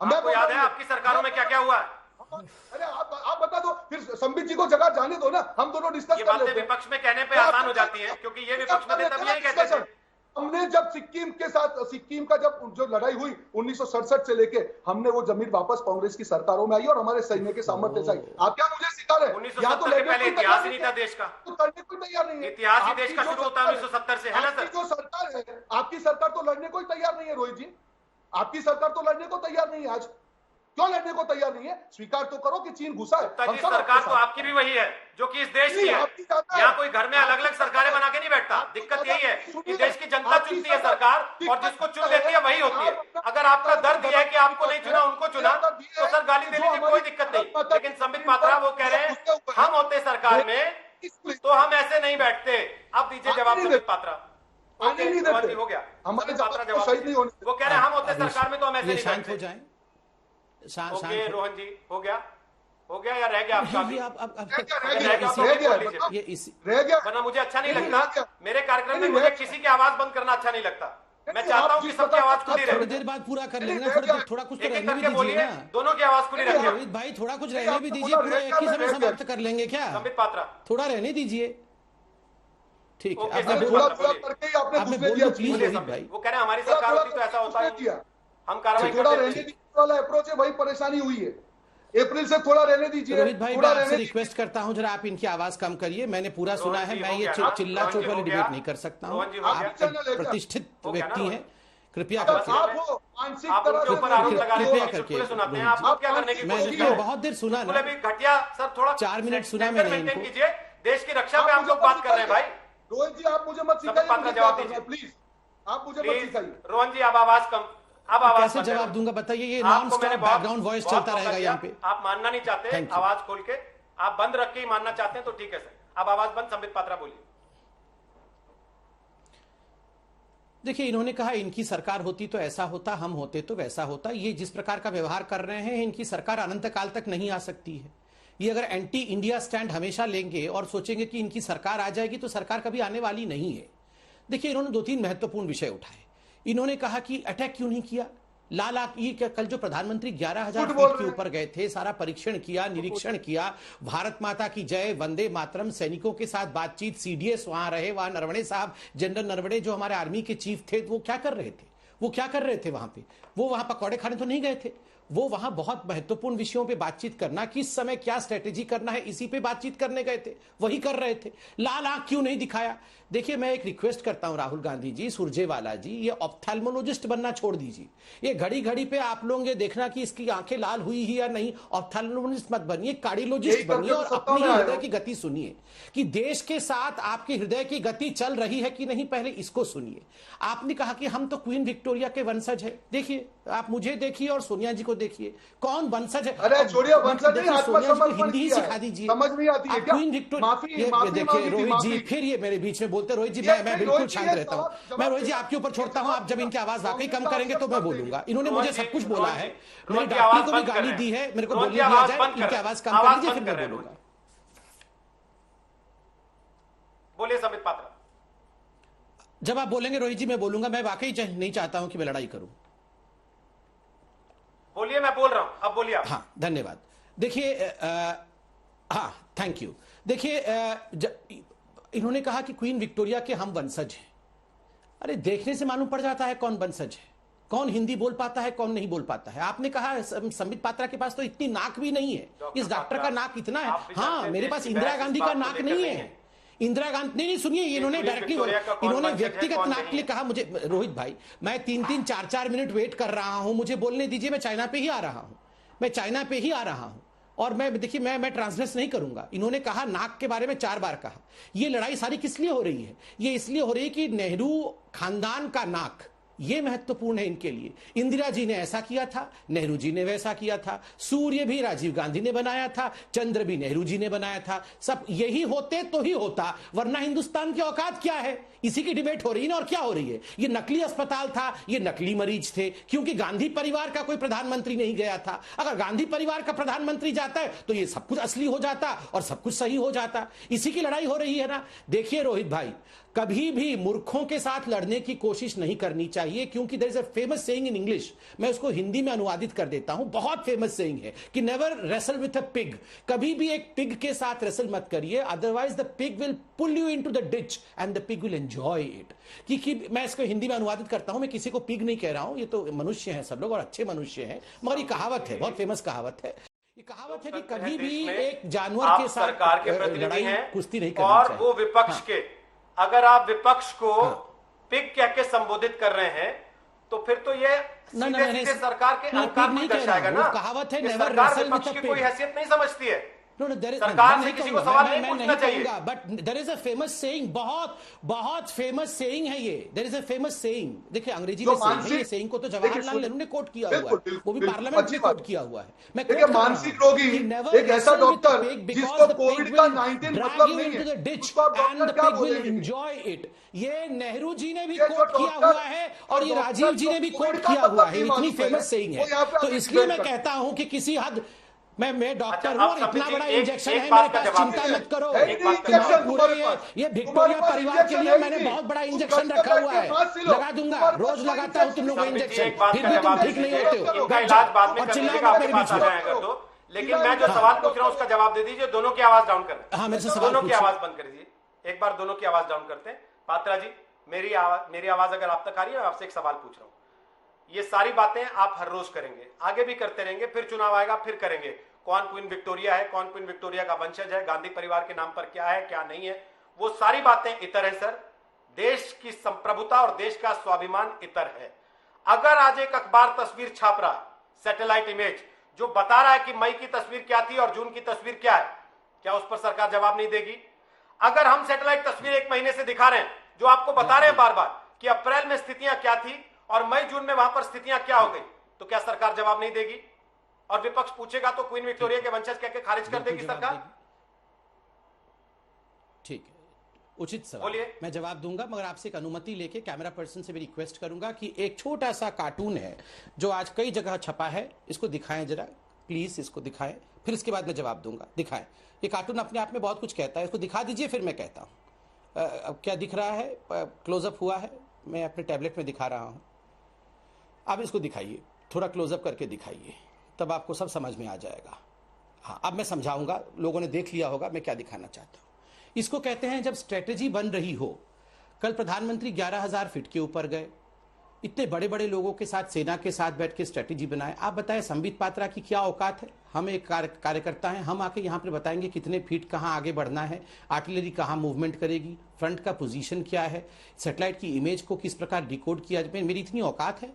आपको याद है आपकी सरकारों में क्या क्या हुआ? अरे आप बता दो, फिर संबित जी को जगह जाने दो ना, हम दोनों डिस्कस ये बातें विपक्ष में कहने पे आसान हो जाती है, क्योंकि ये विपक्ष में तब यही कहते थे। हमने जब सिक्किम का जब जो लड़ाई हुई 1967 से लेके, हमने वो जमीन वापस कांग्रेस की सरकारों में आई और हमारे सैन्य के सामर्थ्य से आई। आप क्या मुझे सिखा रहे हैं? 1970 से पहले इतिहास ही नहीं था देश का, तो लड़ने को तैयार नहीं है। इतिहास ही देश का शुरू होता है 1970 से, है ना सर? जो सरकार है, आपकी सरकार तो लड़ने को ही तैयार नहीं है रोहित जी। आपकी सरकार तो लड़ने को तैयार नहीं है। आज क्यों लड़ने को तैयार नहीं है? स्वीकार तो करो कि चीन घुसा है। सरकार तो आपकी भी वही है जो कि इस देश की है। यहाँ कोई घर में अलग अलग सरकारें बना के नहीं बैठता। दिक्कत यही है कि देश की जनता चुनती है सरकार, और जिसको चुन लेती है वही होती है। अगर आपका दर्द यह है कि आपको नहीं चुना उनको चुना, तो सर गाली दे लीजिए, कोई दिक्कत नहीं। लेकिन संबित पात्रा वो कह रहे हैं हम होते सरकार में तो हम ऐसे नहीं बैठते। अब दीजिए जवाब संबित पात्रा। हो गया हमारे जवाब सही नहीं होने। वो कह रहे हैं हम होते सरकार में तो हम ऐसे नहीं शांत हो बैठते। जाएं। ओके रोहन जी, हो गया या रह गया आपका? रह गया, वरना मुझे अच्छा नहीं लगता। मेरे कार्यक्रम में मुझे किसी की आवाज बंद करना अच्छा नहीं लगता। मैं चाहता हूँ कि सबकी आवाज खुली रहे। थोड़ी देर बाद पूरा कर लेंगे ना, थोड़ा कुछ तो रहने भी दीजिए ना। दोनों की आवाज खुली रखिए रोहित भाई, थोड़ा कुछ रहने भी दीजिए। पूरा एक ही समय समाप्त कर लेंगे क्या? संबित पात्रा थोड़ा रहने दीजिए। ठीक है, आपने बोलो प्लीज रोहित भाई। वो कह रहे हैं हमारी सरकार होती तो ऐसा होता है, हम कार्रवाई थोड़ा रहने दीजिए वाला अप्रोच है, वही परेशानी हुई है। अप्रैल से थोड़ा रहने दीजिए। रोहित भाई, मैं आपसे रिक्वेस्ट करता हूं जरा आप इनकी आवाज कम करिए। मैंने पूरा सुना है, मैं ये चिल्ला चोट वाली डिबेट नहीं कर सकता हूं। आप एक प्रतिष्ठित व्यक्ति हैं, कृपया करके मैं बहुत देर सुना ना, घटिया सर, थोड़ा 4 मिनट सुना मैंने इनको। देश की रक्षा पे आप लोग बात कर रहे हैं भाई। रोहित जी आप मुझे मत सिखाइए, जवाब दीजिए प्लीज। आप मुझे मत सिखाइए। रोहन जी आप आवाज कम, अब आवाज कैसे जवाब दूंगा बताइए? ये नॉन स्टॉप बैकग्राउंड वॉइस चलता रहेगा यहाँ पे। आप मानना नहीं चाहते आवाज खोल के, आप बंद रख के ही मानना चाहते हैं तो ठीक है सर। अब आवाज बंद। संबित पात्रा बोलिए। देखिए, इन्होंने कहा इनकी सरकार होती तो ऐसा होता, हम होते तो वैसा होता। ये जिस प्रकार का व्यवहार कर रहे हैं, इनकी सरकार अनंत काल तक नहीं आ सकती है। ये अगर एंटी इंडिया स्टैंड हमेशा लेंगे और सोचेंगे कि इनकी सरकार आ जाएगी, तो सरकार कभी आने वाली नहीं है। देखिए, इन्होंने 2-3 महत्वपूर्ण विषय उठाए। इन्होंने कहा कि अटैक क्यों नहीं किया। ये कल जो प्रधानमंत्री 11,000 फीट के ऊपर गए थे, सारा परीक्षण किया, निरीक्षण किया, भारत माता की जय, वंदे मातरम, सैनिकों के साथ बातचीत, सीडीएस वहां रहे, वहां नरवणे साहब, जनरल नरवणे जो हमारे आर्मी के चीफ थे, वो क्या कर रहे थे? वो क्या कर रहे थे वहां पे? वो वहां पकौड़े खाने तो नहीं गए थे, वो वहां बहुत महत्वपूर्ण विषयों पे बातचीत करना, किस समय क्या स्ट्रेटेजी करना है, इसी पे बातचीत करने गए थे, वही कर रहे थे। लाल आंख क्यों नहीं दिखाया? देखिए, मैं एक रिक्वेस्ट करता हूं राहुल गांधी जी, सुरजेवाला जी, ये ऑप्थेल्मोलॉजिस्ट बनना छोड़ दीजिए। ये घड़ी घड़ी पे आप लोग ये देखना कि इसकी आंखें लाल हुई ही या नहीं, ऑप्थेल्मोलॉजिस्ट मत बनिए, कार्डियोलॉजिस्ट बनिए और अपनी हृदय की गति सुनिए कि देश के साथ आपकी हृदय की गति चल रही है कि नहीं, पहले इसको सुनिए। आपने कहा कि हम तो क्वीन विक्टोरिया के वंशज है। देखिए, आप मुझे देखिए और सोनिया जी को देखिए, कौन वंशज है। अरे छोड़िए, वंशज नहीं, आत्मसमर्पण हिंदी ही सिखा दीजिए, समझ नहीं आती है क्या? Queen Victoria. देखिए रोहित जी, फिर ये मेरे बीच में बोलते। रोहित जी, मैं बिल्कुल शांत रहता हूं। मैं रोहित जी आपके ऊपर छोड़ता हूं, आप जब इनकी आवाज वाकई कम करेंगे तो मैं बोलूंगा। इन्होंने मुझे सब कुछ बोला है, मेरे डॉक्टर को भी गाली दी है, मेरे को बोलने दिया जाए, इनकी आवाज कम कर दीजिए, फिर मैं बोलूंगा। बोलिए समित पात्रा। जब आप बोलेंगे रोहित जी मैं बोलूंगा। मैं वाकई नहीं चाहता हूं कि मैं लड़ाई करूं। बोलिए, मैं बोल रहा हूं, अब बोलिए आप। हाँ, धन्यवाद। देखिए, हाँ, थैंक यू। देखिए, इन्होंने कहा कि क्वीन विक्टोरिया के हम वंशज हैं। अरे देखने से मालूम पड़ जाता है कौन वंशज है, कौन हिंदी बोल पाता है, कौन नहीं बोल पाता है। आपने कहा संबित पात्रा के पास तो इतनी नाक भी नहीं है, इस डॉक्टर का नाक इतना है। हाँ, मेरे पास इंदिरा गांधी का नाक नहीं है। इंदिरा गांधी नहीं, सुनिए, इन्होंने डायरेक्टली, इन्होंने व्यक्तिगत नाक के लिए कहा मुझे। रोहित भाई, मैं 3-3, 4-4 मिनट वेट कर रहा हूं, मुझे बोलने दीजिए। मैं चाइना पे ही आ रहा हूं, मैं चाइना पे ही आ रहा हूं। और मैं देखिए, मैं ट्रांसलेट नहीं करूंगा। इन्होंने कहा नाक के बारे में 4 बार कहा। ये लड़ाई सारी किस लिए हो रही है? ये इसलिए हो रही है कि नेहरू खानदान का नाक ये महत्वपूर्ण है इनके लिए। इंदिरा जी ने ऐसा किया था, नेहरू जी ने वैसा किया था, सूर्य भी राजीव गांधी ने बनाया था, चंद्र भी नेहरू जी ने बनाया था। सब यही होते तो ही होता, वरना हिंदुस्तान की औकात क्या है? इसी की डिबेट हो रही है ना। और क्या हो रही है? ये नकली अस्पताल था, ये नकली मरीज थे, क्योंकि गांधी परिवार का कोई प्रधानमंत्री नहीं गया था। अगर गांधी परिवार का प्रधानमंत्री जाता है तो ये सब कुछ असली हो जाता और सब कुछ सही हो जाता। इसी की लड़ाई हो रही है ना। देखिए रोहित भाई, कभी भी मूर्खों के साथ लड़ने की कोशिश नहीं करनी चाहिए, क्योंकि there is a famous saying in English, मैं उसको हिंदी में अनुवादित कर देता हूं। बहुत फेमस सेइंग है कि never wrestle with a pig. कभी भी एक पिग के साथ रेसल मत करिए, otherwise the pig will pull you into the ditch and the pig will enjoy it. कि मैं इसको हिंदी में अनुवादित करता हूं, मैं किसी को पिग नहीं कह रहा हूं, ये तो मनुष्य हैं सब लोग और अच्छे मनुष्य हैं। मगर ये कहावत है, बहुत फेमस कहावत है। ये कहावत है कि कभी भी एक जानवर के साथ सरकार के प्रतिनिधि लड़ाई हैं कुश्ती नहीं करनी और चाहिए। वो विपक्ष के, अगर आप विपक्ष को पिग कह के संबोधित कर रहे हैं तो फिर तो ये सीधे सरकार के अहंकार को दर्शाएगा ना। कहावत है, सरकार विपक्ष की कोई हैसियत नहीं समझती है। सरकार से किसी को सवाल नहीं पूछना चाहिए। But there is a famous saying, बहुत फेमस सेइंग है ये। There is a famous saying, देखिए अंग्रेजी में सेइंग है। ये सेइंग को तो जवाहरलाल नेहरू ने कोट किया हुआ है, वो भी पार्लियामेंट में कोट किया हुआ है। मैं देखिए, मानसिक रोगी एक ऐसा डॉक्टर जिसको कोविड का 19 मतलब नहीं है, उसको आप डॉक्टर क्या बोलेंगे? Enjoy it. ये नेहरू जी ने भी कोट किया हुआ है और ये राजीव जी ने भी कोट किया हुआ है। इतनी फेमस सेइंग है, तो इसलिए मैं कहता हूं कि किसी हद मैं डॉक्टर हूं और इतना बड़ा इंजेक्शन है मेरे पास, चिंता मत करो। ये विक्टोरिया परिवार के लिए मैंने बहुत बड़ा इंजेक्शन रखा हुआ है, लगा दूंगा, रोज लगाता हूं तुम लोगों को इंजेक्शन, फिर भी तुम ठीक नहीं होते हो। और चिल्लाओ मेरे बीच में। लेकिन मैं जो सवाल पूछ रहा हूं उसका जवाब दे दीजिए। दोनों की आवाज डाउन कर, हाँ, मेरे से सवाल दोनों की आवाज बंद कर दीजिए। एक बार दोनों की आवाज डाउन करते हैं। पात्रा जी, मेरी आवाज अगर आप तक आ रही है, मैं आपसे एक सवाल पूछ रहा हूं। ये सारी बातें आप हर रोज करेंगे, आगे भी करते रहेंगे, फिर चुनाव आएगा फिर करेंगे। कौन क्वीन विक्टोरिया है, कौन क्वीन विक्टोरिया का वंशज है, गांधी परिवार के नाम पर क्या है क्या नहीं है, वो सारी बातें इतर है सर। देश की संप्रभुता और देश का स्वाभिमान इतर है। अगर आज एक अखबार तस्वीर छाप रहा है, सैटेलाइट इमेज, जो बता रहा है कि मई की तस्वीर क्या थी और जून की तस्वीर क्या है, क्या उस पर सरकार जवाब नहीं देगी? अगर हम सैटेलाइट तस्वीर 1 महीने से दिखा रहे हैं, जो आपको बता रहे हैं बार बार कि अप्रैल में स्थितियां क्या थी और मई जून में वहां पर स्थितियां क्या हो गई, तो क्या सरकार जवाब नहीं देगी? और विपक्ष पूछेगा तो क्वीन विक्टोरिया के वंशज कहकर खारिज कर देगी सरकार? ठीक है, उचित सवाल, बोलिए। मैं जवाब दूंगा, मगर आपसे एक अनुमति लेके कैमरा पर्सन से भी रिक्वेस्ट करूंगा कि एक छोटा सा कार्टून है जो आज कई जगह छपा है, इसको दिखाएं जरा प्लीज, इसको दिखाएं, फिर इसके बाद मैं जवाब दूंगा। दिखाएं, ये कार्टून अपने आप में बहुत कुछ कहता है, इसको दिखा दीजिए फिर मैं कहता हूं। अब क्या दिख रहा है? क्लोजअप हुआ है, मैं अपने टैबलेट में दिखा रहा हूं। अब इसको दिखाइए, थोड़ा क्लोजअप करके दिखाइए, तब आपको सब समझ में आ जाएगा। हाँ, अब मैं समझाऊंगा, लोगों ने देख लिया होगा मैं क्या दिखाना चाहता हूं। इसको कहते हैं जब स्ट्रेटेजी बन रही हो। कल प्रधानमंत्री 11,000 फीट के ऊपर गए, इतने बड़े बड़े लोगों के साथ, सेना के साथ बैठ के स्ट्रेटेजी बनाए। आप बताएं संबित पात्रा की क्या औकात है? हम एक कार्यकर्ता हैं, हम आके यहाँ पर बताएंगे कितने फीट कहाँ आगे बढ़ना है, आर्टिलरी कहाँ मूवमेंट करेगी, फ्रंट का पोजीशन क्या है, सैटेलाइट की इमेज को किस प्रकार डिकोड किया जाए। मेरी इतनी औकात है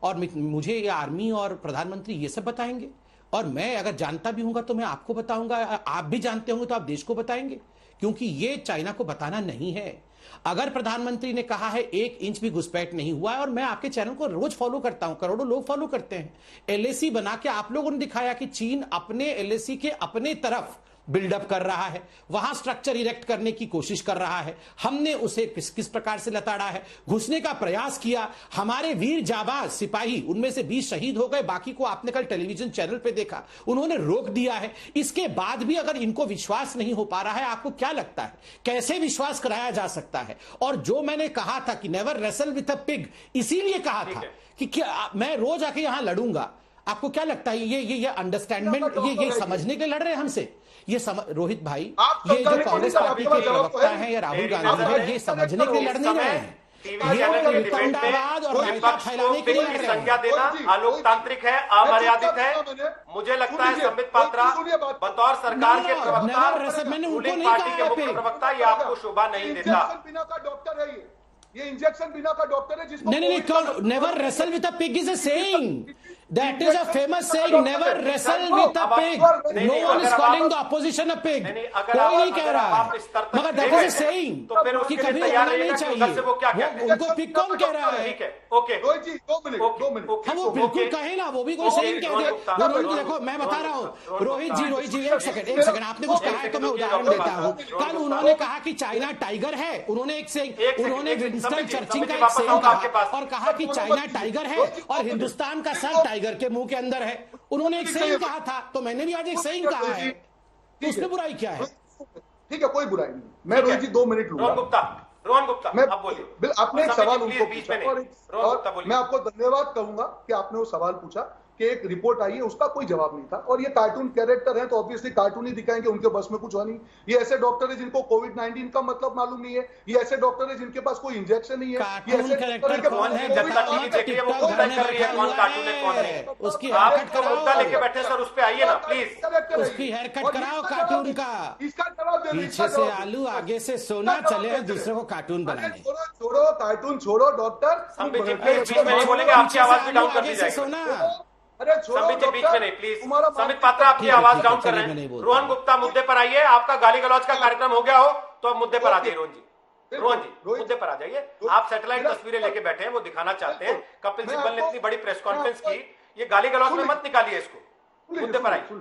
और मुझे ये आर्मी और प्रधानमंत्री ये सब बताएंगे? और मैं अगर जानता भी हूंगा तो मैं आपको बताऊंगा, आप भी जानते होंगे तो आप देश को बताएंगे, क्योंकि ये चाइना को बताना नहीं है। अगर प्रधानमंत्री ने कहा है 1 इंच भी घुसपैठ नहीं हुआ है, और मैं आपके चैनल को रोज फॉलो करता हूं, करोड़ों लोग फॉलो करते हैं, एलएसी बना के आप लोगों ने दिखाया कि चीन अपने एलएसी के अपने तरफ बिल्डअप कर रहा है, वहां स्ट्रक्चर इरेक्ट करने की कोशिश कर रहा है। हमने उसे किस प्रकार से लताड़ा है, घुसने का प्रयास किया। हमारे वीर जाबाज सिपाही, उनमें से 20 शहीद हो गए, बाकी को आपने कल टेलीविजन चैनल पे देखा, उन्होंने रोक दिया है। इसके बाद भी अगर इनको विश्वास नहीं हो पा रहा है, आपको क्या लगता है कैसे विश्वास कराया जा सकता है? और जो मैंने कहा था कि never wrestle with a pig, इसीलिए कहा था कि क्या मैं रोज आके यहां लड़ूंगा। आपको क्या लगता है ये अंडरस्टैंडमेंट, ये समझने के लिए लड़ रहे हैं हमसे? रोहित भाई, ये जो कांग्रेस पार्टी के प्रवक्ता हैं या राहुल गांधी हैं, ये समझने के लिए लड़ नहीं रहे हैं, ये वितंडावाद और रायता फैलाने के लिए लड़ रहे हैं। संज्ञा देना अलोकतांत्रिक है, अमर्यादित है। मुझे लगता है संबित पात्रा बतौर सरकार के प्रवक्ता, मैंने उनको रूलिंग नहीं पार्टी के कहा मुख्य प्रवक्ता, ये आपको शोभा नहीं देता। बिना का डॉक्टर है ये इंजेक्शन बिना का डॉक्टर है जिसको नहीं, never wrestle with a pig is a saying, that is a famous saying, never wrestle with a pig, no one is calling the opposition a pig, कोई नहीं कह रहा है, मगर दैट इज अ सेइंग कि कभी होना नहीं चाहिए। उनको पिग कौन कह रहा है? ओके रोहित जी 2 मिनट हाँ, वो बिल्कुल कहे ना, वो भी कोई सेइंग कह दे। रोहित देखो, मैं बता रहा हूँ रोहित जी, एक सेकंड, आपने कुछ कहा है तो मैं उदाहरण देता हूँ। कल उन्होंने कहा कि चाइना टाइगर है, उन्होंने एक सेइंग, उन्होंने विंस्टन चर्चिल का एक सेइंग कहा और कहा कि चाइना टाइगर है और हिंदुस्तान का सर टाइगर के मुंह के अंदर है। उन्होंने एक सेइंग कहा था, तो मैंने भी आज एक सेइंग कहा है, तो उसमें बुराई क्या है? ठीक है, कोई बुराई नहीं। मैं रोहित जी 2 मिनट लूंगा। रोहन गुप्ता अब बोलिए। आपने एक सवाल उनको पूछा और मैं आपको धन्यवाद कहूंगा कि आपने वो सवाल पूछा कि एक रिपोर्ट आई है, उसका कोई जवाब नहीं था। और ये कार्टून कैरेक्टर है तो ऑब्वियसली कार्टून ही दिखाएंगे, उनके बस में कुछ हुआ नहीं। ये ऐसे डॉक्टर है जिनको कोविड-19 का मतलब मालूम नहीं है, ये ऐसे डॉक्टर है जिनके पास कोई इंजेक्शन नहीं है, ये ऐसे कैरेक्टर कौन है? जब तक टीवी देख रही है वो खुद तय कर रही है कौन कार्टून है कौन नहीं। उसकी हेयरकट कराओ, मुद्दा लेके बैठे सर, उस पे आइए ना प्लीज। उसकी हेयरकट कराओ कार्टून का, इसका जवाब दे, पीछे से आलू आगे से सोना, चले हैं दूसरे को कार्टून बनाने। छोड़ो कार्टून, छोड़ो डॉक्टर। संबित जी प्लीज बीच में नहीं बोलेंगे, आपकी आवाज भी डाउन कर दी जाएगी। अरे संबित जी बीच में नहीं प्लीज। संबित पात्रा आपकी आवाज डाउन कर रहे हैं। रोहन गुप्ता मुद्दे पर आइए, आपका गाली गलौज का कार्यक्रम हो गया हो तो अब मुद्दे पर आ जाइए। रोहन जी मुद्दे पर आ जाइए। आप सैटेलाइट तस्वीरें लेके बैठे हैं, वो दिखाना चाहते हैं। कपिल सिब्बल ने इतनी बड़ी प्रेस कॉन्फ्रेंस की, ये गाली गलौज में मत निकालिए इसको, मुद्दे पर आइए।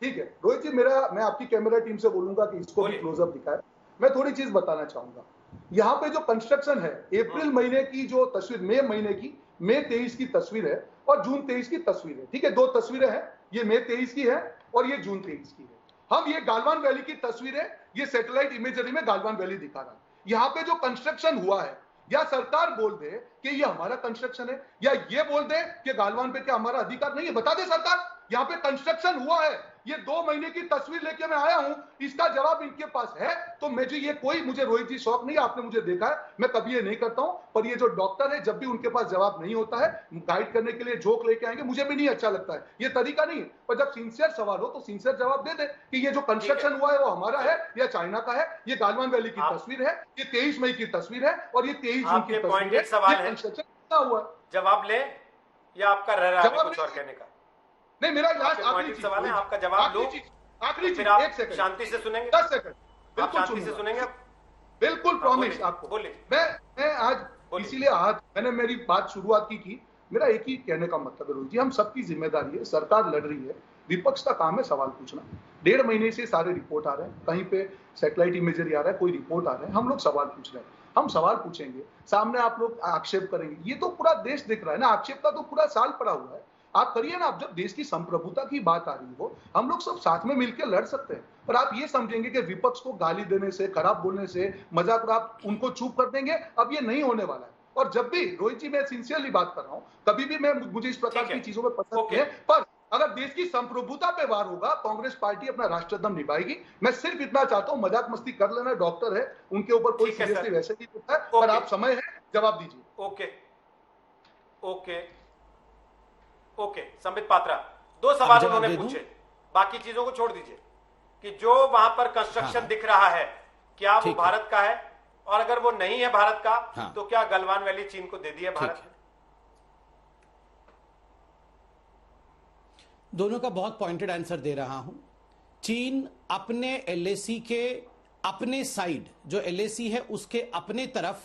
ठीक है रोहित जी, मैं आपकी कैमरा टीम से बोलूंगा कि इसको भी क्लोजअप दिखाए। मैं थोड़ी चीज बताना चाहूंगा। यहाँ पे जो कंस्ट्रक्शन है, अप्रैल महीने की जो तस्वीर, मई महीने की, मई 23 की तस्वीर है और जून 23 की तस्वीर है। ठीक है, 2 तस्वीरें हैं, ये मई 23 की है और ये जून 23 की है। हम ये गालवान वैली की तस्वीर है, ये सैटेलाइट इमेजरी में गालवान वैली दिखा रहा है। यहाँ पे जो कंस्ट्रक्शन हुआ है, या सरकार बोल दे कि ये हमारा कंस्ट्रक्शन है, या ये बोल दे कि गालवान पे क्या हमारा अधिकार नहीं है, बता दे सरकार यहाँ पे कंस्ट्रक्शन हुआ है। ये 2 महीने की तस्वीर लेके मैं आया हूं, इसका जवाब इनके पास है। तो मुझे रोहित जी शौक नहीं, आपने मुझे देखा है, मैं कभी ये नहीं करता हूं। पर ये जो डॉक्टर है, जब भी उनके पास जवाब नहीं होता है, गाइड करने के लिए जोक लेके आएंगे, मुझे भी नहीं अच्छा लगता है, ये तरीका नहीं है। पर जब सिंसियर सवाल हो तो सिंसियर जवाब दे दे कि ये जो कंस्ट्रक्शन हुआ है वो हमारा है या चाइना का है। ये गालवान वैली की तस्वीर है, ये 23 मई की तस्वीर है और ये 23 जून की तस्वीर है। जवाब ले या आपका रह रहा है कुछ और कहने का? नहीं, मेरा लास्ट आखिरी सवाल है, आपका जवाब लो। आखिरी चीज, 1 सेकंड शांति से सुनेंगे, 10 सेकंड आप शांति से सुनेंगे। बिल्कुल प्रॉमिस आपको। बोलिए। मैं आज इसीलिए आज मैंने मेरी बात शुरुआत की मेरा एक ही कहने का मतलब है रोहित जी, हम सबकी जिम्मेदारी है, सरकार लड़ रही है, विपक्ष का काम है सवाल पूछना। 1.5 महीने से सारे रिपोर्ट आ रहे हैं, कहीं पे सैटेलाइट इमेजरी आ रहा है, कोई रिपोर्ट आ रहा है, हम लोग सवाल पूछ रहे हैं। हम सवाल पूछेंगे, सामने आप लोग आक्षेप करेंगे, ये तो पूरा देश दिख रहा है ना, आक्षेप का तो पूरा साल पड़ा हुआ है। आप करिए ना, आप जब देश की संप्रभुता की बात आ रही हो, हम लोग सब साथ में मिलकर लड़ सकते हैं। पर आप ये समझेंगे कि विपक्ष को गाली देने से, खराब बोलने से, मजाक आप उनको चुप कर देंगे, अब ये नहीं होने वाला है। और जब भी रोहित जी, मैं सिंसियरली बात कर रहा हूं, कभी भी मुझे इस प्रकार की चीजों में पसंद नहीं है, पर अगर देश की संप्रभुता पे वार होगा, कांग्रेस पार्टी अपना राष्ट्रधर्म निभाएगी। मैं सिर्फ इतना चाहता हूं, मजाक मस्ती कर लेना, डॉक्टर है, उनके ऊपर कोई सीरियसली वैसे नहीं होता है, पर आप समय है, जवाब दीजिए। Okay, okay okay, Sambit Patra, 2 सवाल जवाब उन्होंने दे दूं? पूछे, बाकी चीजों को छोड़ दीजिए कि जो वहां पर कंस्ट्रक्शन दिख रहा है क्या वो ठीक है। भारत का है, और अगर वो नहीं है भारत का हाँ। तो क्या गलवान वैली चीन को दे दी है भारत ठीक ने? है। दोनों का बहुत पॉइंटेड आंसर दे रहा हूं। चीन अपने एलएसी के अपने साइड, जो एलएसी है उसके अपने तरफ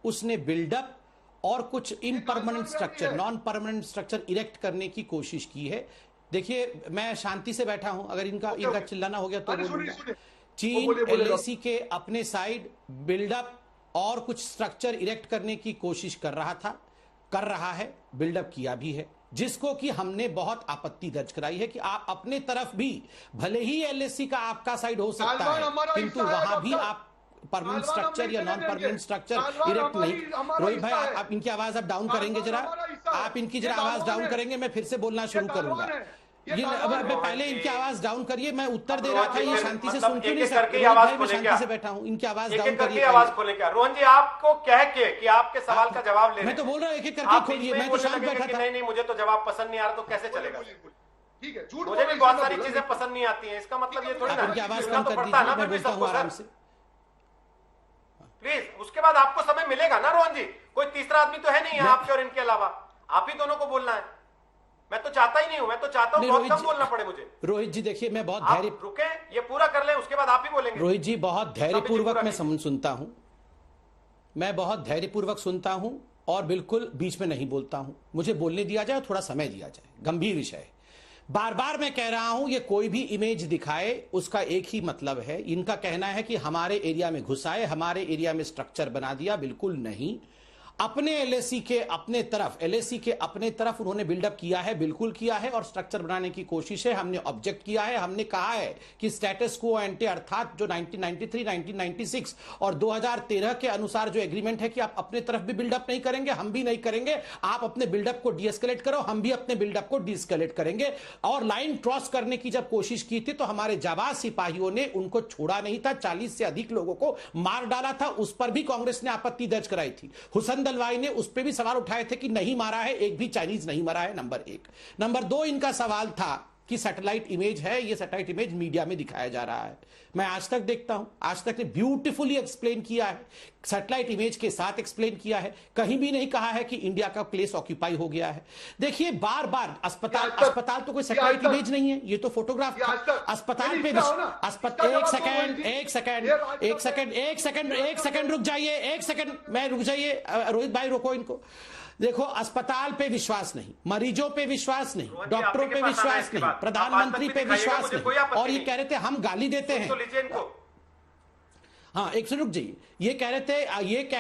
उसने बिल्डअप और कुछ impermanent structure, non permanent structure erect करने की कोशिश की है। देखिए, मैं शांति से बैठा हूं, अगर इनका चिल्लाना हो गया तो बोलूंगा। चीन एलएसी के अपने साइड बिल्डअप और कुछ स्ट्रक्चर इरेक्ट करने की कोशिश कर रहा है, बिल्डअप किया भी है, जिसको कि हमने बहुत आपत्ति दर्ज कराई है कि आप अपने तरफ भी, भले ही एलएसी का आपका साइड हो सकता है, किंतु वहां भी आप परमानेंट स्ट्रक्चर या नॉन परमानेंट स्ट्रक्चर इरेक्ट नहीं। रोहित भाई, आप इनकी आवाज आप डाउन करेंगे जरा, आप इनकी जरा आवाज डाउन करेंगे, मैं फिर से बोलना शुरू करूंगा। ये अब पहले इनकी आवाज डाउन करिए, मैं उत्तर दे रहा था, ये शांति से सुन क्यों नहीं सकते? मैं शांति से बैठा हूं, इनकी आवाज डाउन करिए। आवाज खोले क्या रोहन जी? आपको कह के कि आपके सवाल का जवाब ले, मैं तो बोल रहा हूं एक एक करके खोलिए, मैं तो शांत बैठा था। नहीं, मुझे तो जवाब पसंद नहीं आ रहा, तो कैसे चलेगा? ठीक है, मुझे भी बहुत सारी चीजें पसंद नहीं आती हैं, इसका मतलब ये थोड़ी ना इनकी आवाज कम कर दीजिए, मैं बोलता हूं आराम से। प्लीज, उसके बाद आपको समय मिलेगा ना रोहन जी, कोई तीसरा आदमी तो है नहीं है आपके और इनके अलावा, आप ही दोनों को बोलना है। मैं तो चाहता ही नहीं हूं, मैं तो चाहता हूं बहुत कम बोलना पड़े मुझे। रोहित जी देखिए, मैं बहुत धैर्य, रुके, ये पूरा कर लें, उसके बाद आप ही बोलेंगे। रोहित जी बहुत धैर्यपूर्वक मैं सुनता हूं, मैं बहुत धैर्यपूर्वक सुनता हूं और बिल्कुल बीच में नहीं बोलता हूं। मुझे बोलने दिया जाए, थोड़ा समय दिया जाए, गंभीर विषय है। बार बार मैं कह रहा हूं, ये कोई भी इमेज दिखाए उसका एक ही मतलब है। इनका कहना है कि हमारे एरिया में घुसाए, हमारे एरिया में स्ट्रक्चर बना दिया, बिल्कुल नहीं। अपने एलएसी के अपने तरफ उन्होंने बिल्डअप किया है, बिल्कुल किया है, और स्ट्रक्चर बनाने की कोशिश है। हमने ऑब्जेक्ट किया है, हमने कहा है कि स्टेटस क्वो एंटे, अर्थात जो 1993, 1996 और 2013 के अनुसार जो एग्रीमेंट है कि आप अपने तरफ भी बिल्डअप नहीं करेंगे, हम भी नहीं करेंगे, आप अपने बिल्डअप को डीएस्केलेट करो, हम भी अपने बिल्डअप को डीएस्केलेट करेंगे। और लाइन क्रॉस करने की जब कोशिश की थी तो हमारे जाबाज सिपाहियों ने उनको छोड़ा नहीं था, 40 से अधिक लोगों को मार डाला था। उस पर भी कांग्रेस ने आपत्ति दर्ज कराई थी। हुसैन दलवाई ने उस पर भी सवाल उठाए थे कि नहीं मारा है, एक भी चाइनीज नहीं मरा है, नंबर 1। नंबर 2, इनका सवाल था कि सैटेलाइट इमेज है, ये सैटेलाइट इमेज मीडिया में दिखाया जा रहा है। मैं आज तक देखता हूं, आज तक ने ब्यूटीफुली एक्सप्लेन किया है, सैटेलाइट इमेज के साथ एक्सप्लेन किया है, कहीं भी नहीं कहा है कि इंडिया का प्लेस ऑक्यूपाई हो गया है। देखिए, बार बार अस्पताल तो कोई सैटेलाइट इमेज नहीं है, ये तो फोटोग्राफ था। अस्पताल पे एक सेकंड रुक जाइए, रुक जाइए, रोहित भाई रोको इनको। देखो, अस्पताल पे विश्वास नहीं, मरीजों पे विश्वास नहीं, डॉक्टरों पे विश्वास नहीं, प्रधानमंत्री पे विश्वास नहीं, और ये कह रहे थे हम गाली देते हैं। हाँ, एक से रुक जाइए। ये कह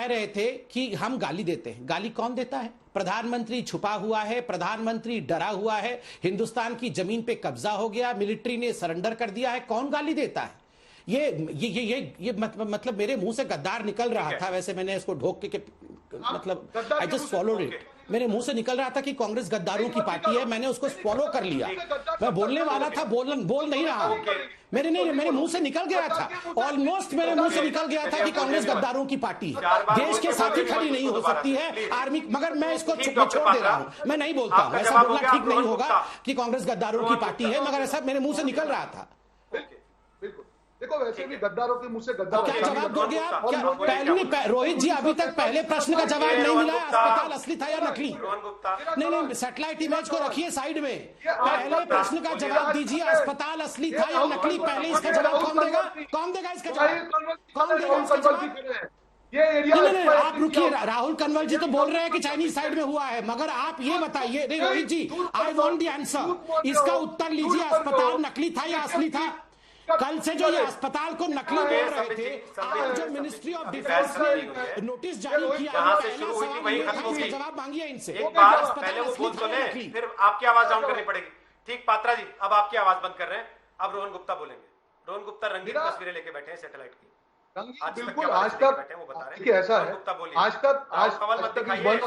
रहे थे कि हम गाली देते हैं। गाली कौन देता है? प्रधानमंत्री छुपा हुआ है, प्रधानमंत्री डरा हुआ है, हिंदुस्तान की जमीन पे कब्जा हो गया, मिलिट्री ने सरेंडर कर दिया है। कौन गाली देता है? ये मतलब मेरे मुंह से गद्दार निकल रहा था। वैसे मैंने इसको ढोक के मतलब आई जस्ट फॉलोड इट। मेरे मुंह से निकल रहा था कि कांग्रेस गद्दारों की पार्टी है, मैंने उसको फॉलो कर लिया। मैं बोलने वाला था, बोल नहीं रहा हूं। मेरे मुंह से निकल गया था, ऑलमोस्ट मेरे मुंह से निकल गया था कि कांग्रेस गद्दारों की पार्टी है, देश के साथ ही खड़ी नहीं हो सकती है आर्मी। मगर मैं इसको छोड़ दे रहा हूं, मैं नहीं बोलता हूं, ऐसा बोलना ठीक नहीं होगा कि कांग्रेस गद्दारों की पार्टी है, मगर ऐसा मेरे मुंह से निकल रहा था। देखो, वैसे भी गद्दारों के मुंह से गद्दार। क्या जवाब दोगे आप? रोहित जी, अभी तक पहले प्रश्न का जवाब नहीं मिला। अस्पताल असली था या नकली? नहीं, सैटेलाइट इमेज को रखिए साइड में, पहले प्रश्न का जवाब दीजिए। अस्पताल असली था या नकली? पहले इसका जवाब कौन देगा? इसका जवाब? नहीं, आप रुकिए। राहुल कन्वल जी तो बोल रहे हैं कि चाइनीज साइड में हुआ है, मगर आप ये बताइए। नहीं रोहित जी, आई वांट द आंसर, इसका उत्तर लीजिए। अस्पताल नकली था या असली था? कल से जो ये अस्पताल को नकली बोल रहे थे, आज जो मिनिस्ट्री ऑफ डिफेंस ने नोटिस जारी किया, जवाब मांगिए इनसे। एक बार पहले वो बोल तो लें, फिर आपकी आवाज डाउन करनी पड़ेगी। ठीक, पात्रा जी, अब आपकी आवाज बंद कर रहे हैं, अब रोहन गुप्ता बोलेंगे। रोहन गुप्ता रंगीन तस्वीरें लेके बैठे हैं सैटेलाइट की। बिल्कुल, आज तक देखिए ऐसा है, आज तक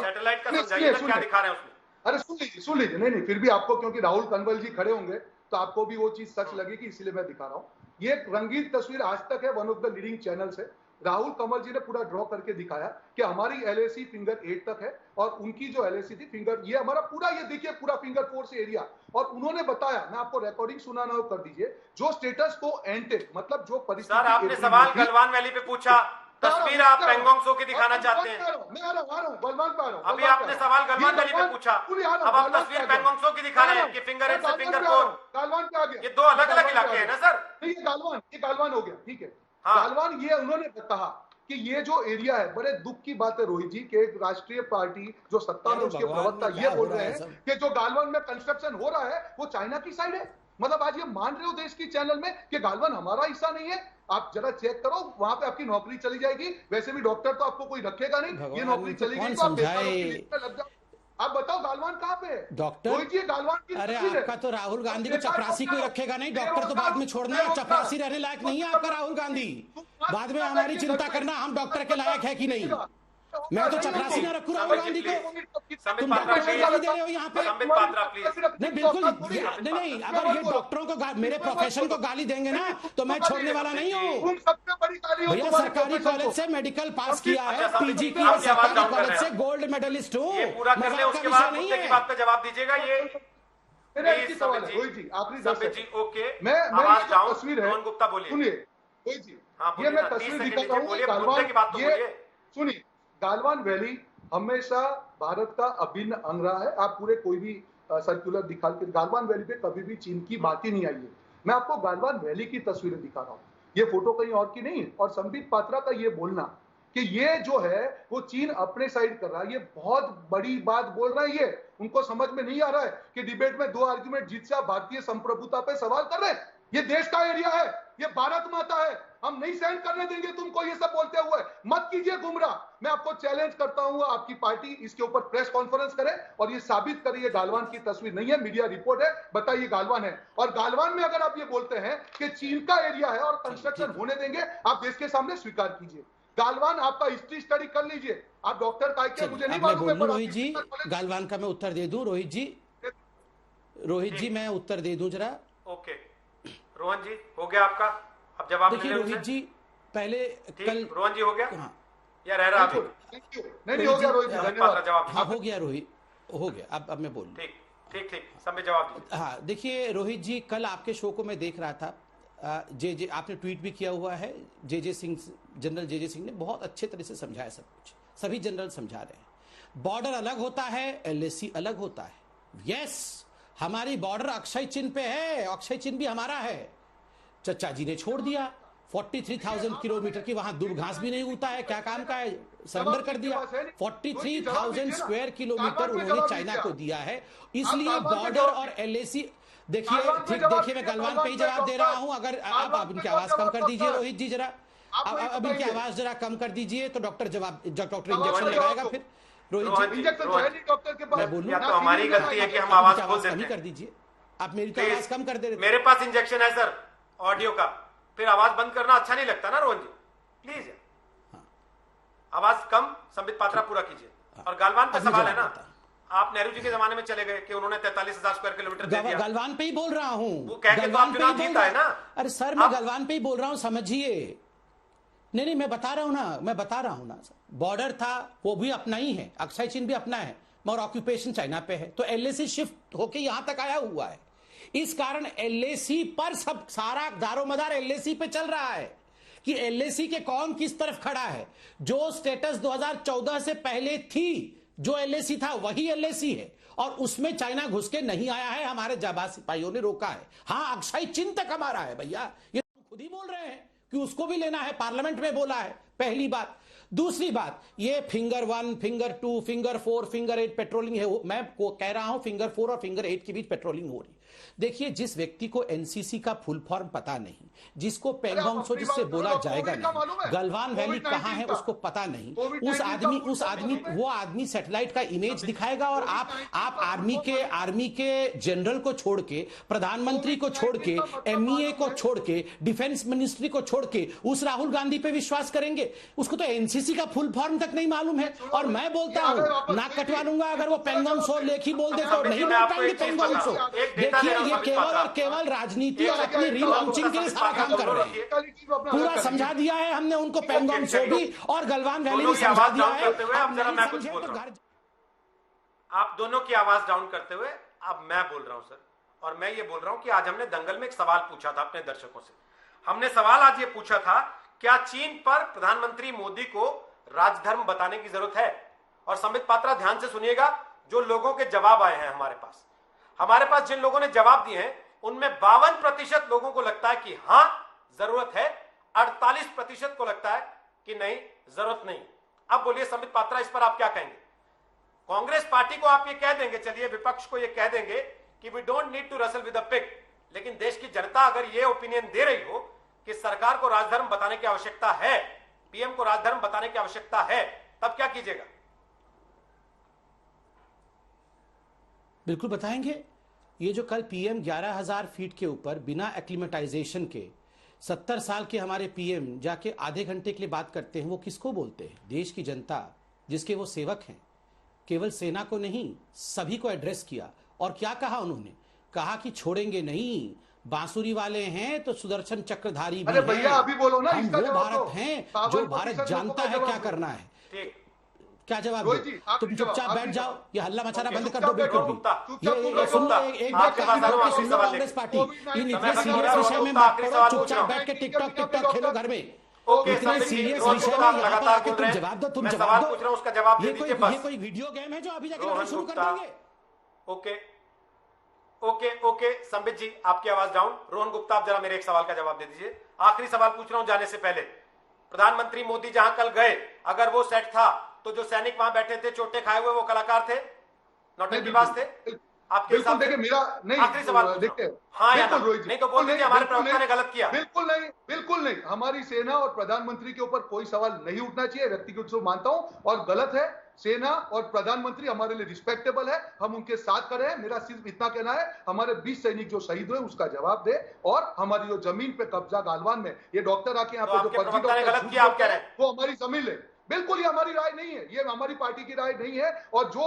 सैटेलाइट का समझाइए क्या दिखा रहे हैं उसमें। अरे सुन लीजिए। नहीं, फिर भी आपको, क्योंकि राहुल कन्वल जी खड़े होंगे तो आपको भी वो चीज सच लगेगी, इसलिए मैं दिखा रहा हूँ। ये रंगीन तस्वीर आज तक है, one of the leading channels है, राहुल कमल जी ने पूरा ड्रॉ करके दिखाया कि हमारी एलएसी फिंगर 8 तक है और उनकी जो एलएसी थी फिंगर, ये हमारा पूरा, ये देखिए पूरा फिंगर 4 से एरिया। और उन्होंने बताया, मैं आपको रिकॉर्डिंग सुनाना हो कर दीजिए, जो स्टेटस को एंटेक, मतलब जो परिस्थिति। सर आपने सवाल गलवान वैली पे पूछा, तस्वीर आप पेंगोंग सो की दिखाना चाहते हैं। मैं आ रहा हूं, गलवान पे आ रहा हूं। अभी आपने सवाल गलवान वैली पे पूछा, अब आप तस्वीर पेंगोंग सो की दिखा रहे हैं कि फिंगर 8 से फिंगर 4 गालवान पे आ गया। ये दो अलग अलग इलाके हैं ना सर? नहीं, ये गालवान हो गया, ठीक है। हाँ। गालवान, ये उन्होंने कहा कि ये जो एरिया है, बड़े दुख की बात है रोहित जी कि एक राष्ट्रीय पार्टी जो सत्ता में, उसके प्रवक्ता ये बोल रहे हैं कि जो गालवान में कंस्ट्रक्शन हो रहा है वो चाइना की साइड है। मतलब आज ये मान रहे हो देश की चैनल में कि गालवान हमारा हिस्सा नहीं है? आप जरा चेक करो, वहां पे आपकी नौकरी चली जाएगी। वैसे भी डॉक्टर तो आपको कोई रखेगा नहीं, ये नौकरी चली गई तो आप लग जाओ। आप बताओ गालवान कहाँ पे है डॉक्टर? रोहित जी, गालवान की अरे आपका तो राहुल गांधी को चपरासी कोई रखेगा नहीं, डॉक्टर तो बाद में छोड़ना है। चपरासी रहने लायक नहीं है आपका राहुल गांधी, बाद में हमारी चिंता करना हम डॉक्टर के लायक है कि नहीं। मैं तो चपरासी ना रखूं राहुल गांधी को, तुम डॉक्टर को गाली दे रहे हो यहाँ पे। संबित पात्रा प्लीज। नहीं बिल्कुल नहीं, अगर ये डॉक्टरों को, मेरे प्रोफेशन को गाली देंगे ना तो मैं छोड़ने वाला नहीं हूँ। भैया सरकारी कॉलेज से मेडिकल पास किया है, पीजी की सरकारी कॉलेज से गोल्ड मेडलिस्ट हूँ। ये पूरा कर ले, उसके बाद मुद्दे की बात पे जवाब दीजिएगा। ये रोहित जी आखिरी संबित जी ओके, मैं आवाज डाउन। तस्वीर है, रोहन गुप्ता बोलिए। सुनिए रोहित जी, हाँ, ये मैं तस्वीर दिखा रहा हूँ गालवान, ये सुनिए, गालवान वैली हमेशा भारत का अभिन्न अंग रहा है। आप पूरे कोई भी सर्कुलर दिखा के गालवान वैली पे कभी भी चीन की बात ही नहीं आई है। मैं आपको गालवान वैली की तस्वीरें दिखा रहा हूँ, ये फोटो कहीं और की नहीं है। और संबित पात्रा का ये बोलना कि ये जो है वो चीन अपने साइड कर रहा है, ये बहुत बड़ी बात बोल रहा है। ये उनको समझ में नहीं आ रहा है कि डिबेट में 2 आर्गुमेंट जीत से आप भारतीय संप्रभुता पे सवाल कर रहे हैं। ये देश का एरिया है, ये भारत माता है, हम नहीं सहन करने देंगे तुमको ये सब बोलते हुए। मत कीजिए गुमराह। मैं आपको चैलेंज करता हूं, आपकी पार्टी इसके ऊपर प्रेस कॉन्फ्रेंस करे और ये साबित करे ये गालवान की तस्वीर नहीं है, मीडिया रिपोर्ट है, बताइए गालवान है। और गालवान में अगर आप ये बोलते हैं कि चीन का एरिया है और कंस्ट्रक्शन होने देंगे, आप देश के सामने स्वीकार कीजिए। गालवान आपका हिस्ट्री स्टडी कर लीजिए। आप डॉक्टर का क्या, मुझे नहीं मालूम है। रोहित जी गालवान का मैं उत्तर दे दूं। रोहित जी मैं उत्तर दे दूं जरा। ओके रोहन जी, हो गया आपका, अब जवाब देखिए रोहित जी पहले कल रोहन जी हो गया। हाँ, या रह रहा अभी? नहीं हो गया रोहित जी, धन्यवाद। जवाब हाँ हो गया रोहित, हो गया। अब मैं बोलूं। ठीक सब जवाब दीजिए। हाँ देखिए रोहित जी, कल आपके शो को मैं देख रहा था, जे आपने ट्वीट भी किया हुआ है। जनरल जे सिंह ने बहुत अच्छे तरह से समझाया सब कुछ, सभी जनरल समझा रहे हैं। बॉर्डर अलग होता है, एलएसी अलग होता है। यस, हमारी बॉर्डर अक्षय चिन्ह पे है, अक्षय चिन्ह भी हमारा है। चचा जी ने छोड़ दिया 43,000 किलोमीटर की, वहां दूब घास भी नहीं उगता है, क्या काम का है, सरेंडर कर दिया। 43,000 स्क्वायर किलोमीटर उन्होंने चाइना को दिया है। इसलिए बॉर्डर और एलएसी देखिए, देखिए मैं गलवान पे ही जवाब दे रहा हूं। अगर आप इनकी आवाज कम कर दीजिए रोहित जी जरा, अब इनकी आवाज जरा कम कर दीजिए तो डॉक्टर इंजेक्शन लगाएगा फिर। रोहित जी मैं बोलूं, या तो हमारी गलती है कि हम आवाज खोल देते हैं। कर दीजिए, आप मेरी तो आवाज कम कर दे रहे। मेरे पास इंजेक्शन है सर ऑडियो का, फिर आवाज बंद करना अच्छा नहीं लगता ना रोहन जी, प्लीज। आवाज कम, संबित पात्रा पूरा कीजिए। और गालवान पे सवाल है ना, आप नेहरू जी के जमाने में चले गए कि उन्होंने 43,000 स्क्वायर किलोमीटर दे दिया। गलवान पे ही बोल रहा हूं, वो कह के तो आप चुनाव जीता है ना। अरे सर मैं गलवान पे ही बोल रहा हूं, समझिए। नहीं मैं बता रहा हूं ना, बॉर्डर था वो भी अपना ही है, अक्षय चिन्ह भी अपना है, मगर ऑक्यूपेशन चाइना पे है। तो एलएसी शिफ्ट होके यहां तक आया हुआ है, इस कारण एलएसी पर सब सारा दारोमदार एलएसी पे चल रहा है कि एलएसी के कौन किस तरफ खड़ा है। जो स्टेटस 2014 से पहले थी, जो एलएसी था वही एलएसी है, और उसमें चाइना घुस के नहीं आया है, हमारे जाबाज सिपाहियों ने रोका है। हाँ, अक्षय चिन्ह तक हमारा है भैया, ये खुद ही बोल रहे हैं कि उसको भी लेना है, पार्लियामेंट में बोला है, पहली बात। दूसरी बात, ये finger 1, finger 2, finger 4, finger 8 patrolling है। मैं कह रहा हूं फिंगर 4 और फिंगर 8 के बीच पेट्रोलिंग हो रही। देखिए, जिस व्यक्ति को एनसीसी का फुल फॉर्म पता नहीं, जिसको पेंगोंग सो जिससे बोला जाएगा नहीं, गलवान वैली कहां है उसको पता नहीं, वो आदमी सैटेलाइट का इमेज दिखाएगा। और आप आर्मी के जनरल को छोड़ के, प्रधानमंत्री को छोड़ के, एमईए को छोड़ के, डिफेंस मिनिस्ट्री को छोड़ के उस राहुल गांधी पे विश्वास करेंगे? उसको तो एनसीसी किसी का फुल फॉर्म तक नहीं मालूम है। और मैं बोलता हूं नाक कटवा लूंगा अगर वो पेंगोंग सो लेखी बोल दे तो नहीं बोल पाएंगे पेंगोंग सो। देखिए ये केवल और केवल राजनीति और अपनी रीलॉन्चिंग के लिए सारा काम कर रहे हैं। पूरा समझा दिया है हमने उनको पेंगोंग सो भी और गलवान वैली भी समझा दिया है। आप दोनों की आवाज डाउन करते हुए अब मैं बोल रहा हूं सर, और मैं ये बोल रहा हूं कि आज हमने दंगल में एक सवाल पूछा था अपने दर्शकों से। हमने सवाल आज ये पूछा था, क्या चीन पर प्रधानमंत्री मोदी को राजधर्म बताने की जरूरत है? और संबित पात्रा ध्यान से सुनिएगा, जो लोगों के जवाब आए हैं हमारे पास जिन लोगों ने जवाब दिए हैं उनमें 52% लोगों को लगता है कि हां जरूरत है, 48% को लगता है कि नहीं जरूरत नहीं। अब बोलिए संबित पात्रा, इस पर आप क्या कहेंगे? कांग्रेस पार्टी को आप ये कह देंगे, चलिए विपक्ष को ये कह देंगे कि we don't need to wrestle with a pig, लेकिन देश की जनता अगर ये ओपिनियन दे रही हो कि सरकार को राजधर्म बताने की आवश्यकता है, पीएम को राजधर्म बताने की आवश्यकता है, तब क्या कीजिएगा? बिल्कुल बताएंगे। ये जो कल पीएम 11,000 फीट के ऊपर बिना एक्लिमेटाइजेशन के 70 साल के हमारे पीएम जाके आधे घंटे के लिए बात करते हैं, वो किसको बोलते हैं? देश की जनता जिसके वो सेवक हैं। केवल सेना को नहीं सभी को एड्रेस किया। और क्या कहा उन्होंने? कहा कि छोड़ेंगे नहीं, बांसुरी वाले हैं तो सुदर्शन चक्रधारी भी हैं। भैया अभी बोलो ना, हम वो भारत हैं जो भारत जानता है क्या करना है। क्या जवाब दो? तुम चुपचाप बैठ जाओ, ये हल्ला मचाना बंद कर दो बिल्कुल भी। ये सुन लो, एक बात सुन लो कांग्रेस पार्टी, इन इतने सीरियस विषय में मत पड़ो, चुपचाप बैठ के टिकटॉक खेलो घर में। इतने सीरियस विषय में यहाँ पर आके तुम जवाब दो, तुम जवाब दो। उसका जवाब दे दीजिए बस। ये कोई वीडियो गेम है जो अभी जाके लड़ाई शुरू कर देंगे? ओके संबित जी, आपकी आवाज डाउन। रोहन गुप्ता, आप जरा मेरे एक सवाल का जवाब दे दीजिए। आखिरी सवाल पूछ रहा हूं जाने से पहले। प्रधानमंत्री मोदी जहां कल गए, अगर वो सेट था तो जो सैनिक वहां बैठे थे चोटे खाए हुए, वो कलाकार थे, नौटंकीबाज थे? आपके हिसाब से? मेरा नहीं, आखिरी सवाल देखते, हाँ या नहीं तो बोल दीजिए हमारे प्रवक्ता ने गलत किया। बिल्कुल नहीं। हमारी सेना और प्रधानमंत्री के ऊपर कोई सवाल नहीं उठना चाहिए, व्यक्तिगत रूप मानता हूं, और गलत है। सेना और प्रधानमंत्री हमारे लिए रिस्पेक्टेबल है, हम उनके साथ खड़े हैं। मेरा सिर्फ इतना कहना है, हमारे 20 सैनिक जो शहीद हुए उसका जवाब दे, और हमारी जो जमीन पे कब्जा गालवान में ये डॉक्टर आके यहाँ पे जो फर्जी डॉक्टर वो हमारी जमीन ले, बिल्कुल ये हमारी राय नहीं है, ये हमारी पार्टी की राय नहीं है। और जो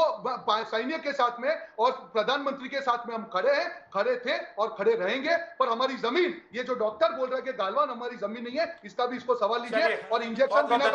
सैनिक के साथ में और प्रधानमंत्री के साथ में हम खड़े हैं, खड़े थे और खड़े रहेंगे। पर हमारी जमीन, ये जो डॉक्टर बोल रहा है कि गालवान हमारी जमीन नहीं है, इसका भी इसको सवाल लीजिए। और इंजेक्शन बिना